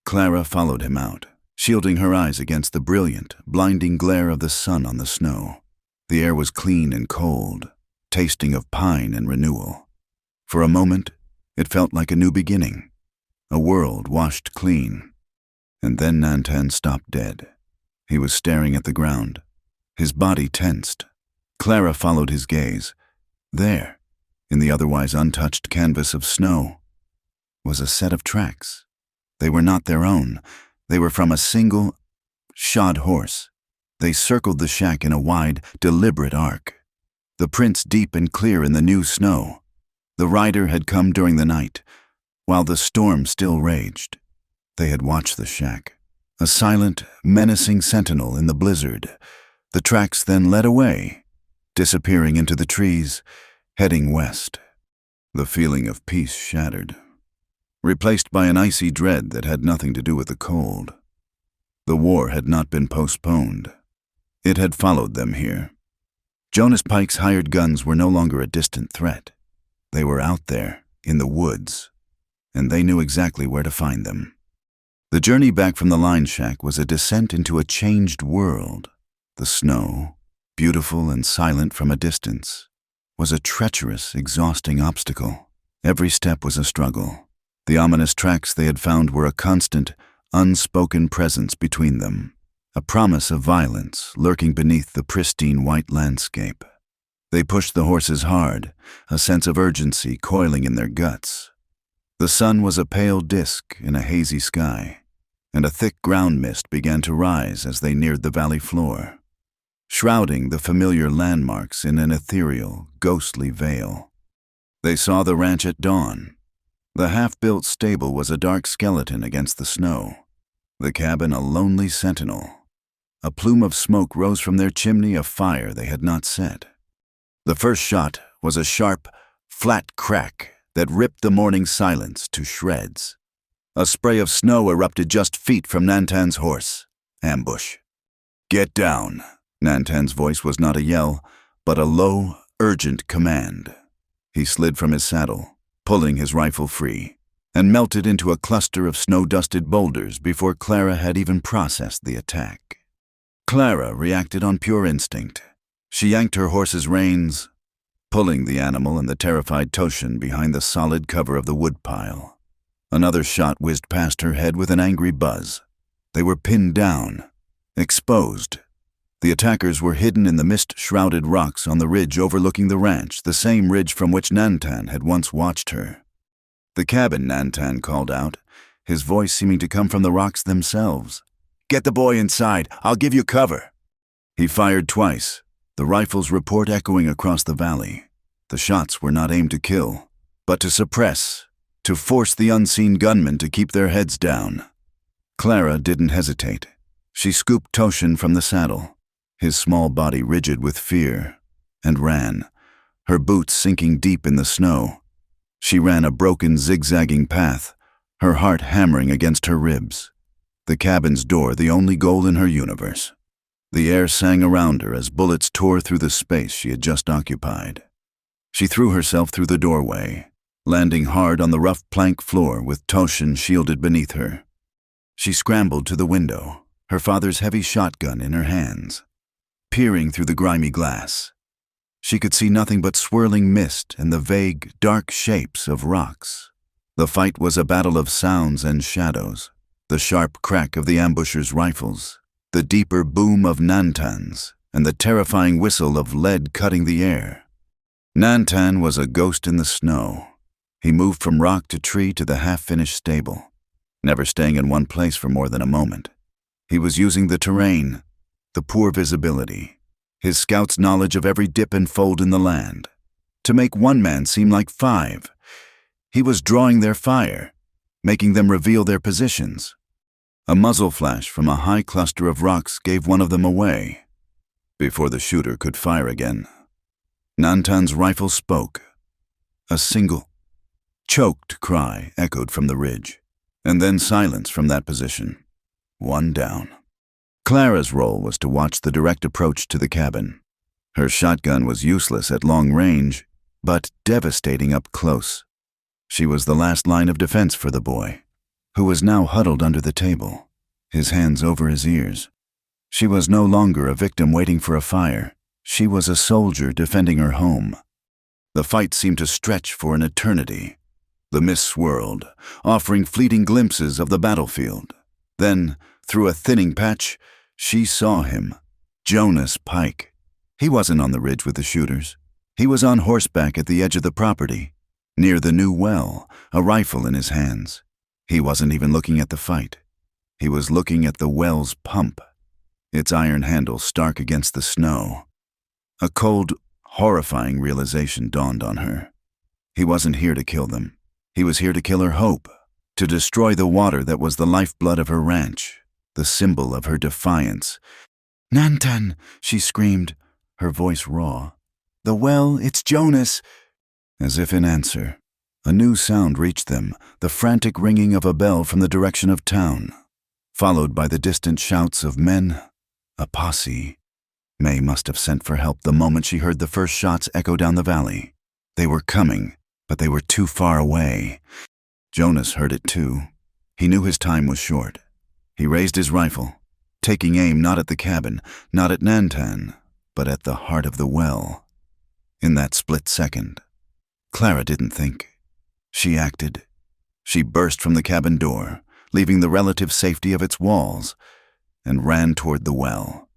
Clara followed him out, shielding her eyes against the brilliant, blinding glare of the sun on the snow. The air was clean and cold, tasting of pine and renewal. For a moment, it felt like a new beginning, a world washed clean. And then Nantan stopped dead. He was staring at the ground, his body tensed. Clara followed his gaze. There, in the otherwise untouched canvas of snow, was a set of tracks. They were not their own. They were from a single, shod horse. They circled the shack in a wide, deliberate arc, the prints deep and clear in the new snow. The rider had come during the night, while the storm still raged. They had watched the shack, a silent, menacing sentinel in the blizzard. The tracks then led away, disappearing into the trees, heading west. The feeling of peace shattered, replaced by an icy dread that had nothing to do with the cold. The war had not been postponed. It had followed them here. Jonas Pike's hired guns were no longer a distant threat. They were out there, in the woods, and they knew exactly where to find them. The journey back from the line shack was a descent into a changed world. The snow, beautiful and silent from a distance, was a treacherous, exhausting obstacle. Every step was a struggle. The ominous tracks they had found were a constant, unspoken presence between them, a promise of violence lurking beneath the pristine white landscape. They pushed the horses hard, a sense of urgency coiling in their guts. The sun was a pale disk in a hazy sky, and a thick ground mist began to rise as they neared the valley floor, shrouding the familiar landmarks in an ethereal, ghostly veil. They saw the ranch at dawn. The half-built stable was a dark skeleton against the snow, the cabin a lonely sentinel. A plume of smoke rose from their chimney, a fire they had not set. The first shot was a sharp, flat crack that ripped the morning silence to shreds. A spray of snow erupted just feet from Nantan's horse. Ambush. "Get down." Nantan's voice was not a yell, but a low, urgent command. He slid from his saddle, pulling his rifle free, and melted into a cluster of snow-dusted boulders before Clara had even processed the attack. Clara reacted on pure instinct. She yanked her horse's reins, pulling the animal and the terrified Toshin behind the solid cover of the woodpile. Another shot whizzed past her head with an angry buzz. They were pinned down, exposed. The attackers were hidden in the mist-shrouded rocks on the ridge overlooking the ranch, the same ridge from which Nantan had once watched her. "The cabin," Nantan called out, his voice seeming to come from the rocks themselves. "Get the boy inside. I'll give you cover." He fired twice, the rifle's report echoing across the valley. The shots were not aimed to kill, but to suppress, to force the unseen gunmen to keep their heads down. Clara didn't hesitate. She scooped Toshin from the saddle, his small body rigid with fear, and ran, her boots sinking deep in the snow. She ran a broken, zigzagging path, her heart hammering against her ribs. The cabin's door the only goal in her universe. The air sang around her as bullets tore through the space she had just occupied. She threw herself through the doorway, landing hard on the rough plank floor with Toshin shielded beneath her. She scrambled to the window, her father's heavy shotgun in her hands. Peering through the grimy glass, she could see nothing but swirling mist and the vague, dark shapes of rocks. The fight was a battle of sounds and shadows, the sharp crack of the ambushers' rifles, the deeper boom of Nantan's, and the terrifying whistle of lead cutting the air. Nantan was a ghost in the snow. He moved from rock to tree to the half-finished stable, never staying in one place for more than a moment. He was using the terrain, the poor visibility, his scout's knowledge of every dip and fold in the land, to make one man seem like five. He was drawing their fire, making them reveal their positions. A muzzle flash from a high cluster of rocks gave one of them away. Before the shooter could fire again, Nantan's rifle spoke. A single, choked cry echoed from the ridge, and then silence from that position. One down. Clara's role was to watch the direct approach to the cabin. Her shotgun was useless at long range, but devastating up close. She was the last line of defense for the boy, who was now huddled under the table, his hands over his ears. She was no longer a victim waiting for a fire. She was a soldier defending her home. The fight seemed to stretch for an eternity. The mist swirled, offering fleeting glimpses of the battlefield. Then, through a thinning patch, she saw him, Jonas Pike. He wasn't on the ridge with the shooters. He was on horseback at the edge of the property, near the new well, a rifle in his hands. He wasn't even looking at the fight. He was looking at the well's pump, its iron handle stark against the snow. A cold, horrifying realization dawned on her. He wasn't here to kill them. He was here to kill her hope, to destroy the water that was the lifeblood of her ranch, the symbol of her defiance. "Nantan!" she screamed, her voice raw. "The well, it's Jonas!" As if in answer, a new sound reached them, the frantic ringing of a bell from the direction of town, followed by the distant shouts of men, a posse. May must have sent for help the moment she heard the first shots echo down the valley. They were coming, but they were too far away. Jonas heard it too. He knew his time was short. He raised his rifle, taking aim not at the cabin, not at Nantan, but at the heart of the well. In that split second, Clara didn't think. She acted. She burst from the cabin door, leaving the relative safety of its walls, and ran toward the well,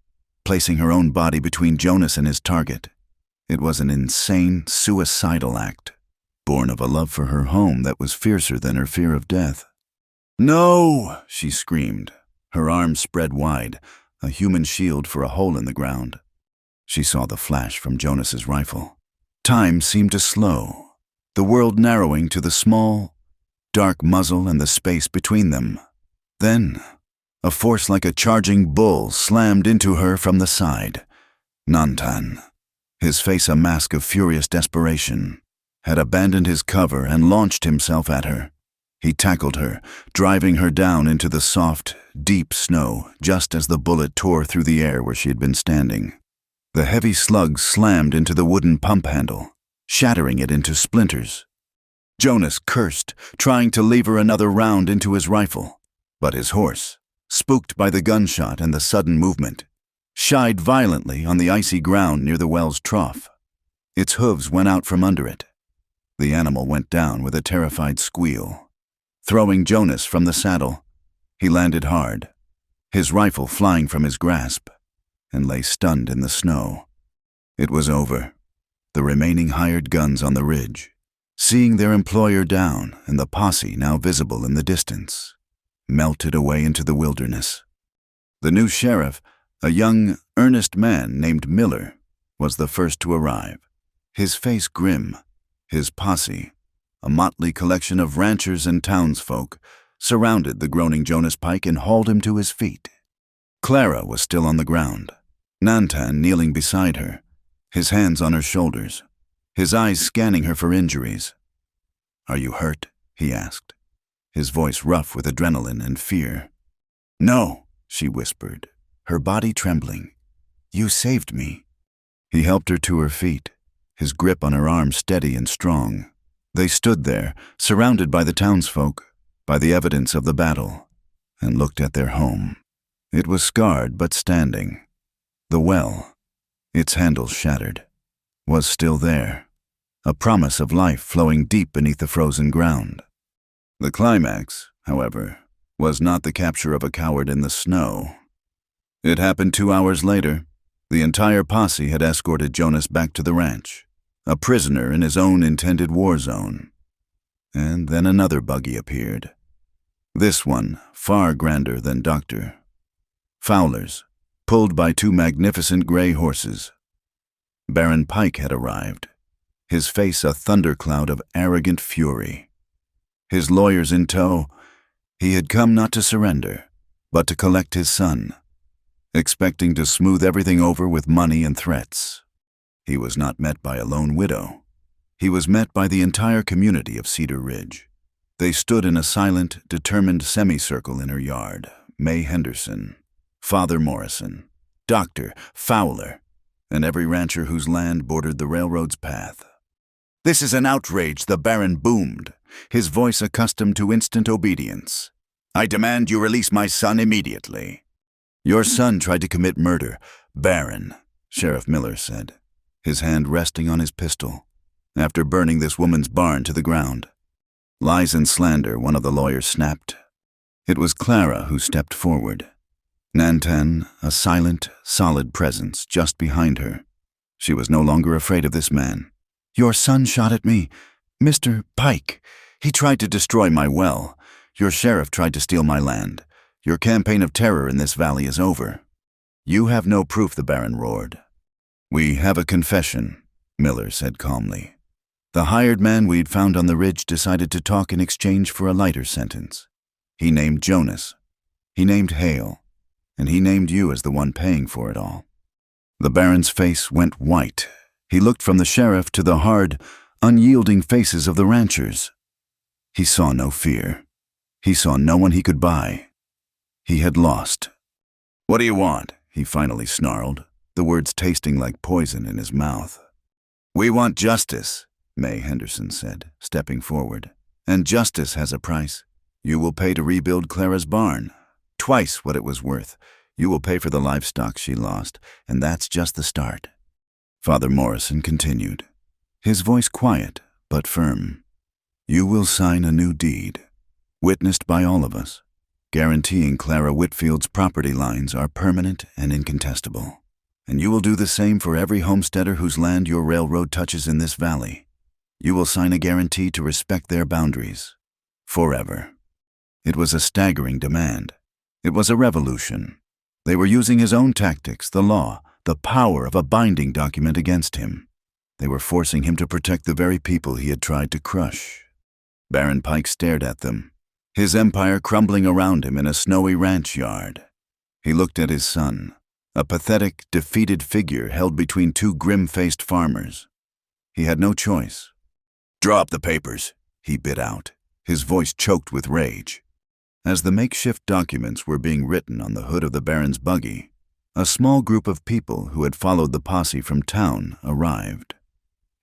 placing her own body between Jonas and his target. It was an insane, suicidal act, born of a love for her home that was fiercer than her fear of death. "No!" she screamed, her arms spread wide, a human shield for a hole in the ground. She saw the flash from Jonas's rifle. Time seemed to slow, the world narrowing to the small, dark muzzle and the space between them. Then, a force like a charging bull slammed into her from the side. Nantan, his face a mask of furious desperation, had abandoned his cover and launched himself at her. He tackled her, driving her down into the soft, deep snow just as the bullet tore through the air where she had been standing. The heavy slug slammed into the wooden pump handle, shattering it into splinters. Jonas cursed, trying to lever another round into his rifle, but his horse, spooked by the gunshot and the sudden movement, shied violently on the icy ground near the well's trough. Its hooves went out from under it. The animal went down with a terrified squeal. Throwing Jonas from the saddle, he landed hard, his rifle flying from his grasp, and lay stunned in the snow. It was over. The remaining hired guns on the ridge, seeing their employer down and the posse now visible in the distance, melted away into the wilderness. The new sheriff, a young, earnest man named Miller, was the first to arrive, his face grim. His posse, a motley collection of ranchers and townsfolk, surrounded the groaning Jonas Pike and hauled him to his feet. Clara was still on the ground, Nantan kneeling beside her, his hands on her shoulders, his eyes scanning her for injuries. "Are you hurt?" he asked, his voice rough with adrenaline and fear. "No," she whispered, her body trembling. "You saved me." He helped her to her feet, his grip on her arm steady and strong. They stood there, surrounded by the townsfolk, by the evidence of the battle, and looked at their home. It was scarred but standing. The well, its handles shattered, was still there, a promise of life flowing deep beneath the frozen ground. The climax, however, was not the capture of a coward in the snow. It happened 2 hours later. The entire posse had escorted Jonas back to the ranch, a prisoner in his own intended war zone. And then another buggy appeared. This one far grander than Dr. Fowler's, pulled by 2 magnificent gray horses. Baron Pike had arrived, his face a thundercloud of arrogant fury. His lawyers in tow, he had come not to surrender, but to collect his son, expecting to smooth everything over with money and threats. He was not met by a lone widow. He was met by the entire community of Cedar Ridge. They stood in a silent, determined semicircle in her yard. May Henderson, Father Morrison, Dr. Fowler, and every rancher whose land bordered the railroad's path. "This is an outrage," the Baron boomed, his voice accustomed to instant obedience. "I demand you release my son immediately." "Your son tried to commit murder, Baron," Sheriff Miller said, his hand resting on his pistol, "after burning this woman's barn to the ground." "Lies and slander," one of the lawyers snapped. It was Clara who stepped forward, Nantan a silent, solid presence just behind her. She was no longer afraid of this man. "Your son shot at me, Mr. Pike. He tried to destroy my well. Your sheriff tried to steal my land. Your campaign of terror in this valley is over." "You have no proof," the Baron roared. "We have a confession," Miller said calmly. "The hired man we'd found on the ridge decided to talk in exchange for a lighter sentence. He named Jonas. He named Hale. And he named you as the one paying for it all." The Baron's face went white. He looked from the sheriff to the hard, unyielding faces of the ranchers. He saw no fear. He saw no one he could buy. He had lost. "What do you want?" he finally snarled, the words tasting like poison in his mouth. "We want justice," May Henderson said, stepping forward. "And justice has a price. You will pay to rebuild Clara's barn. Twice what it was worth. You will pay for the livestock she lost, and that's just the start." Father Morrison continued, his voice quiet but firm. "You will sign a new deed, witnessed by all of us, guaranteeing Clara Whitfield's property lines are permanent and incontestable. And you will do the same for every homesteader whose land your railroad touches in this valley. You will sign a guarantee to respect their boundaries. Forever." It was a staggering demand. It was a revolution. They were using his own tactics, the law, the power of a binding document against him. They were forcing him to protect the very people he had tried to crush. Baron Pike stared at them, his empire crumbling around him in a snowy ranch yard. He looked at his son, a pathetic, defeated figure held between two grim-faced farmers. He had no choice. "Draw up the papers," he bit out, his voice choked with rage. As the makeshift documents were being written on the hood of the Baron's buggy, a small group of people who had followed the posse from town arrived.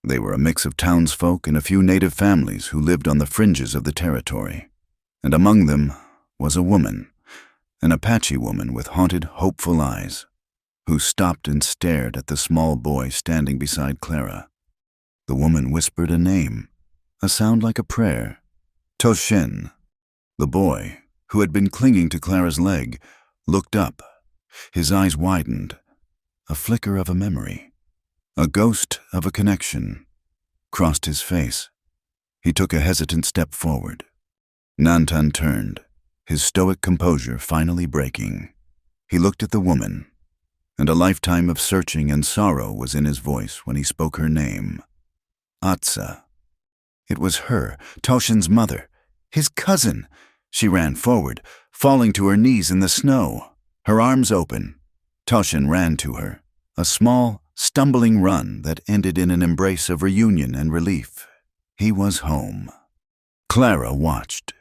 They were a mix of townsfolk and a few native families who lived on the fringes of the territory. And among them was a woman, an Apache woman with haunted, hopeful eyes, who stopped and stared at the small boy standing beside Clara. The woman whispered a name, a sound like a prayer. Toshin. The boy, who had been clinging to Clara's leg, looked up. His eyes widened. A flicker of a memory, a ghost of a connection, crossed his face. He took a hesitant step forward. Nantan turned, his stoic composure finally breaking. He looked at the woman, and a lifetime of searching and sorrow was in his voice when he spoke her name. Atsa. It was her, Toshin's mother, his cousin. She ran forward, falling to her knees in the snow, her arms open. Toshin ran to her, a small, stumbling run that ended in an embrace of reunion and relief. He was home. Clara watched,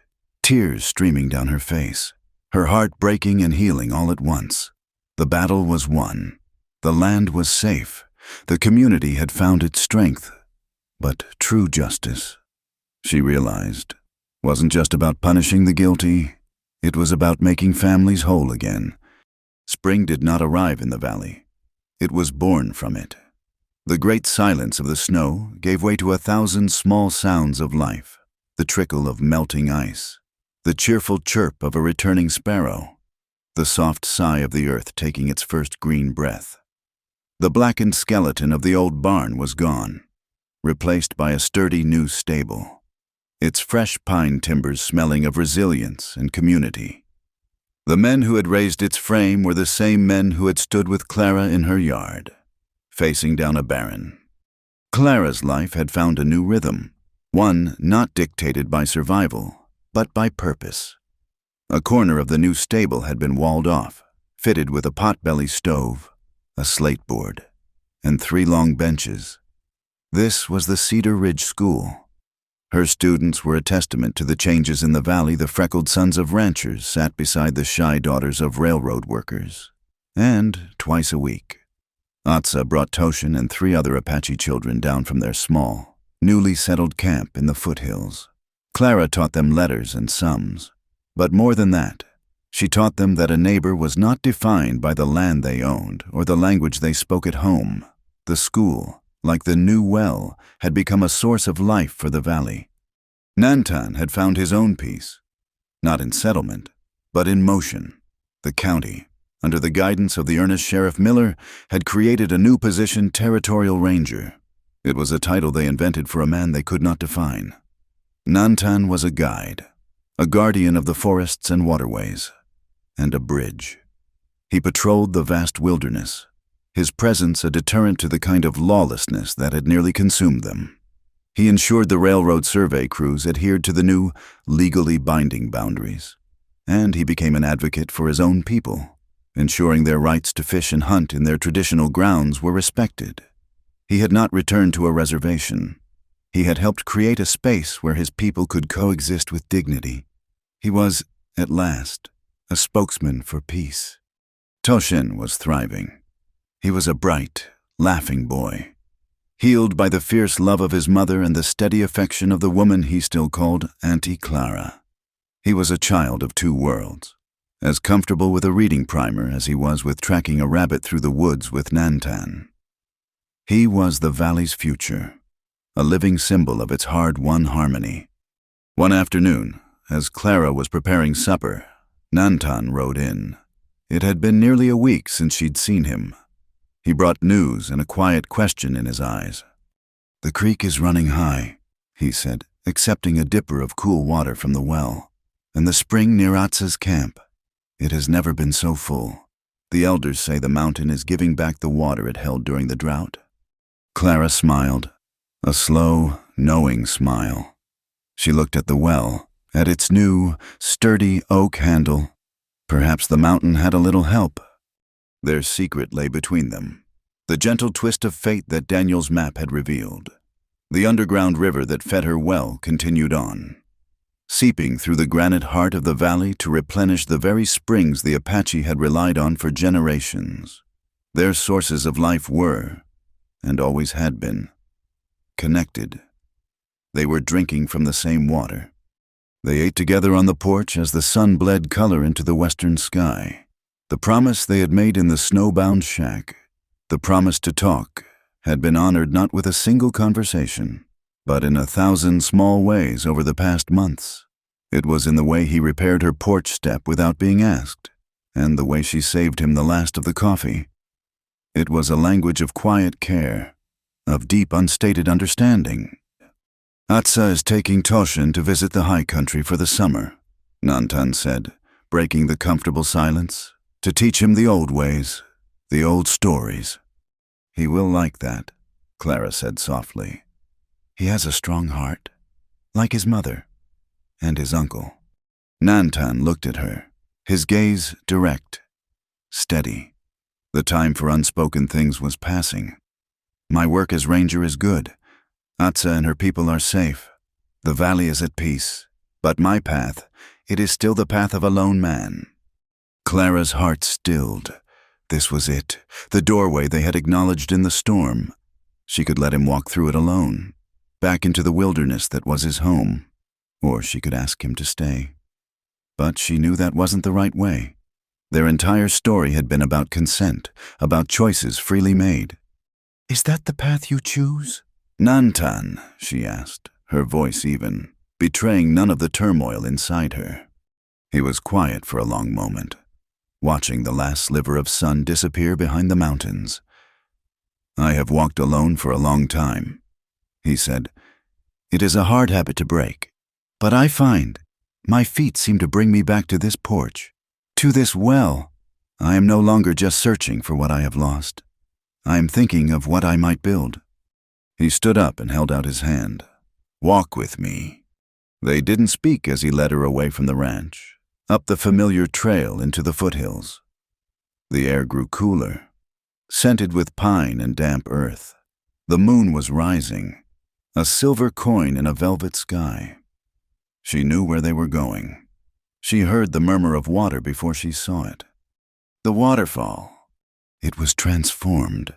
tears streaming down her face, her heart breaking and healing all at once. The battle was won. The land was safe. The community had found its strength. But true justice, she realized, wasn't just about punishing the guilty. It was about making families whole again. Spring did not arrive in the valley. It was born from it. The great silence of the snow gave way to 1,000 small sounds of life, the trickle of melting ice, the cheerful chirp of a returning sparrow, the soft sigh of the earth taking its first green breath. The blackened skeleton of the old barn was gone, replaced by a sturdy new stable, its fresh pine timbers smelling of resilience and community. The men who had raised its frame were the same men who had stood with Clara in her yard, facing down a barren. Clara's life had found a new rhythm, one not dictated by survival, but by purpose. A corner of the new stable had been walled off, fitted with a potbelly stove, a slate board, and 3 long benches. This was the Cedar Ridge School. Her students were a testament to the changes in the valley. The freckled sons of ranchers sat beside the shy daughters of railroad workers. And twice a week, Atsa brought Toshin and 3 other Apache children down from their small, newly settled camp in the foothills. Clara taught them letters and sums. But more than that, she taught them that a neighbor was not defined by the land they owned or the language they spoke at home. The school, like the new well, had become a source of life for the valley. Nantan had found his own peace, not in settlement, but in motion. The county, under the guidance of the earnest Sheriff Miller, had created a new position, Territorial Ranger. It was a title they invented for a man they could not define. Nantan was a guide, a guardian of the forests and waterways, and a bridge. He patrolled the vast wilderness, his presence a deterrent to the kind of lawlessness that had nearly consumed them. He ensured the railroad survey crews adhered to the new, legally binding boundaries, and he became an advocate for his own people, ensuring their rights to fish and hunt in their traditional grounds were respected. He had not returned to a reservation. He had helped create a space where his people could coexist with dignity. He was, at last, a spokesman for peace. Toshin was thriving. He was a bright, laughing boy, healed by the fierce love of his mother and the steady affection of the woman he still called Auntie Clara. He was a child of two worlds, as comfortable with a reading primer as he was with tracking a rabbit through the woods with Nantan. He was the valley's future, a living symbol of its hard-won harmony. One afternoon, as Clara was preparing supper, Nantan rode in. It had been nearly a week since she'd seen him. He brought news and a quiet question in his eyes. "The creek is running high," he said, accepting a dipper of cool water from the well. "And the spring near Atsa's camp. It has never been so full. The elders say the mountain is giving back the water it held during the drought." Clara smiled, a slow, knowing smile. She looked at the well, at its new, sturdy oak handle. Perhaps the mountain had a little help. Their secret lay between them, the gentle twist of fate that Daniel's map had revealed. The underground river that fed her well continued on, seeping through the granite heart of the valley to replenish the very springs the Apache had relied on for generations. Their sources of life were, and always had been, connected. They were drinking from the same water. They ate together on the porch as the sun bled color into the western sky. The promise they had made in the snowbound shack, the promise to talk, had been honored not with a single conversation, but in 1,000 small ways over the past months. It was in the way he repaired her porch step without being asked, and the way she saved him the last of the coffee. It was a language of quiet care, of deep unstated understanding. "Atsa is taking Toshin to visit the high country for the summer," Nantan said, breaking the comfortable silence, "to teach him the old ways, the old stories." "He will like that," Clara said softly. "He has a strong heart, like his mother and his uncle." Nantan looked at her, his gaze direct, steady. The time for unspoken things was passing. "My work as ranger is good. Atsa and her people are safe. The valley is at peace. But my path, it is still the path of a lone man." Clara's heart stilled. This was it, the doorway they had acknowledged in the storm. She could let him walk through it alone, back into the wilderness that was his home. Or she could ask him to stay. But she knew that wasn't the right way. Their entire story had been about consent, about choices freely made. "Is that the path you choose?" "Nantan," she asked, her voice even, betraying none of the turmoil inside her. He was quiet for a long moment, watching the last sliver of sun disappear behind the mountains. "I have walked alone for a long time," he said. "It is a hard habit to break, but I find my feet seem to bring me back to this porch, to this well. I am no longer just searching for what I have lost. I am thinking of what I might build." He stood up and held out his hand. "Walk with me." They didn't speak as he led her away from the ranch, up the familiar trail into the foothills. The air grew cooler, scented with pine and damp earth. The moon was rising, a silver coin in a velvet sky. She knew where they were going. She heard the murmur of water before she saw it. The waterfall. It was transformed.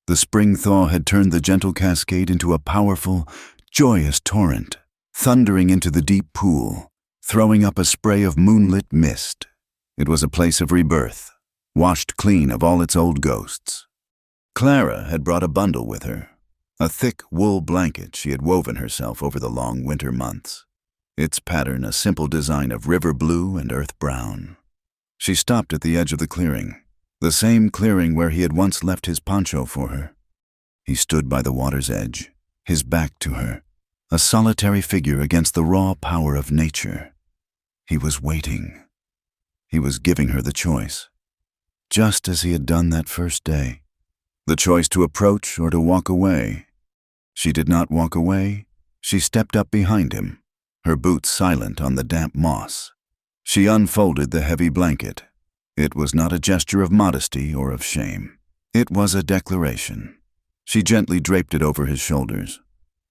The spring thaw had turned the gentle cascade into a powerful, joyous torrent, thundering into the deep pool, throwing up a spray of moonlit mist. It was a place of rebirth, washed clean of all its old ghosts. Clara had brought a bundle with her, a thick wool blanket she had woven herself over the long winter months, its pattern a simple design of river blue and earth brown. She stopped at the edge of the clearing, the same clearing where he had once left his poncho for her. He stood by the water's edge, his back to her, a solitary figure against the raw power of nature. He was waiting. He was giving her the choice, just as he had done that first day. The choice to approach or to walk away. She did not walk away. She stepped up behind him, her boots silent on the damp moss. She unfolded the heavy blanket. It was not a gesture of modesty or of shame. It was a declaration. She gently draped it over his shoulders,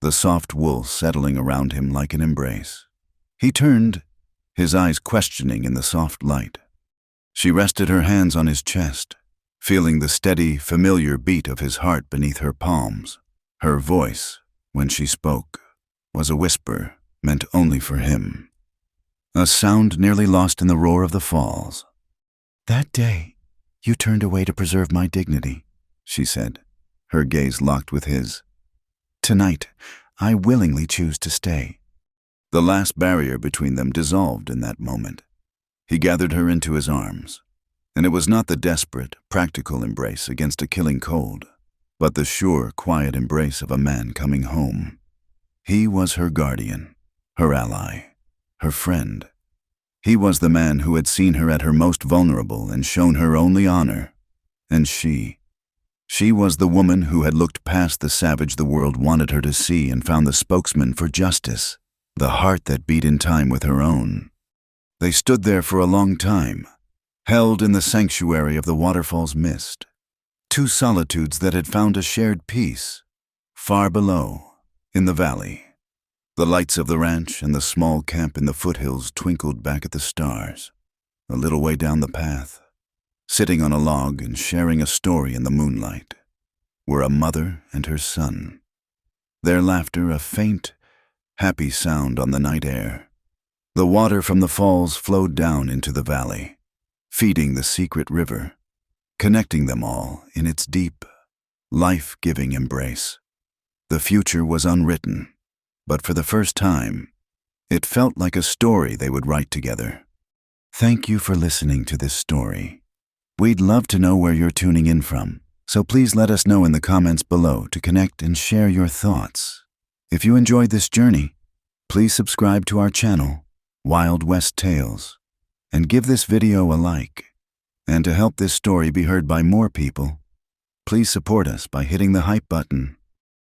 the soft wool settling around him like an embrace. He turned, his eyes questioning in the soft light. She rested her hands on his chest, feeling the steady, familiar beat of his heart beneath her palms. Her voice, when she spoke, was a whisper meant only for him, a sound nearly lost in the roar of the falls. "That day, you turned away to preserve my dignity," she said, her gaze locked with his. "Tonight, I willingly choose to stay." The last barrier between them dissolved in that moment. He gathered her into his arms, and it was not the desperate, practical embrace against a killing cold, but the sure, quiet embrace of a man coming home. He was her guardian, her ally, her friend. He was the man who had seen her at her most vulnerable and shown her only honor. And she was the woman who had looked past the savage the world wanted her to see and found the spokesman for justice, the heart that beat in time with her own. They stood there for a long time, held in the sanctuary of the waterfall's mist, two solitudes that had found a shared peace. Far below, in the valley, the lights of the ranch and the small camp in the foothills twinkled back at the stars. A little way down the path, sitting on a log and sharing a story in the moonlight, were a mother and her son, their laughter a faint, happy sound on the night air. The water from the falls flowed down into the valley, feeding the secret river, connecting them all in its deep, life-giving embrace. The future was unwritten, but for the first time, it felt like a story they would write together. Thank you for listening to this story. We'd love to know where you're tuning in from, so please let us know in the comments below to connect and share your thoughts. If you enjoyed this journey, please subscribe to our channel, Wild West Tales, and give this video a like. And to help this story be heard by more people, please support us by hitting the hype button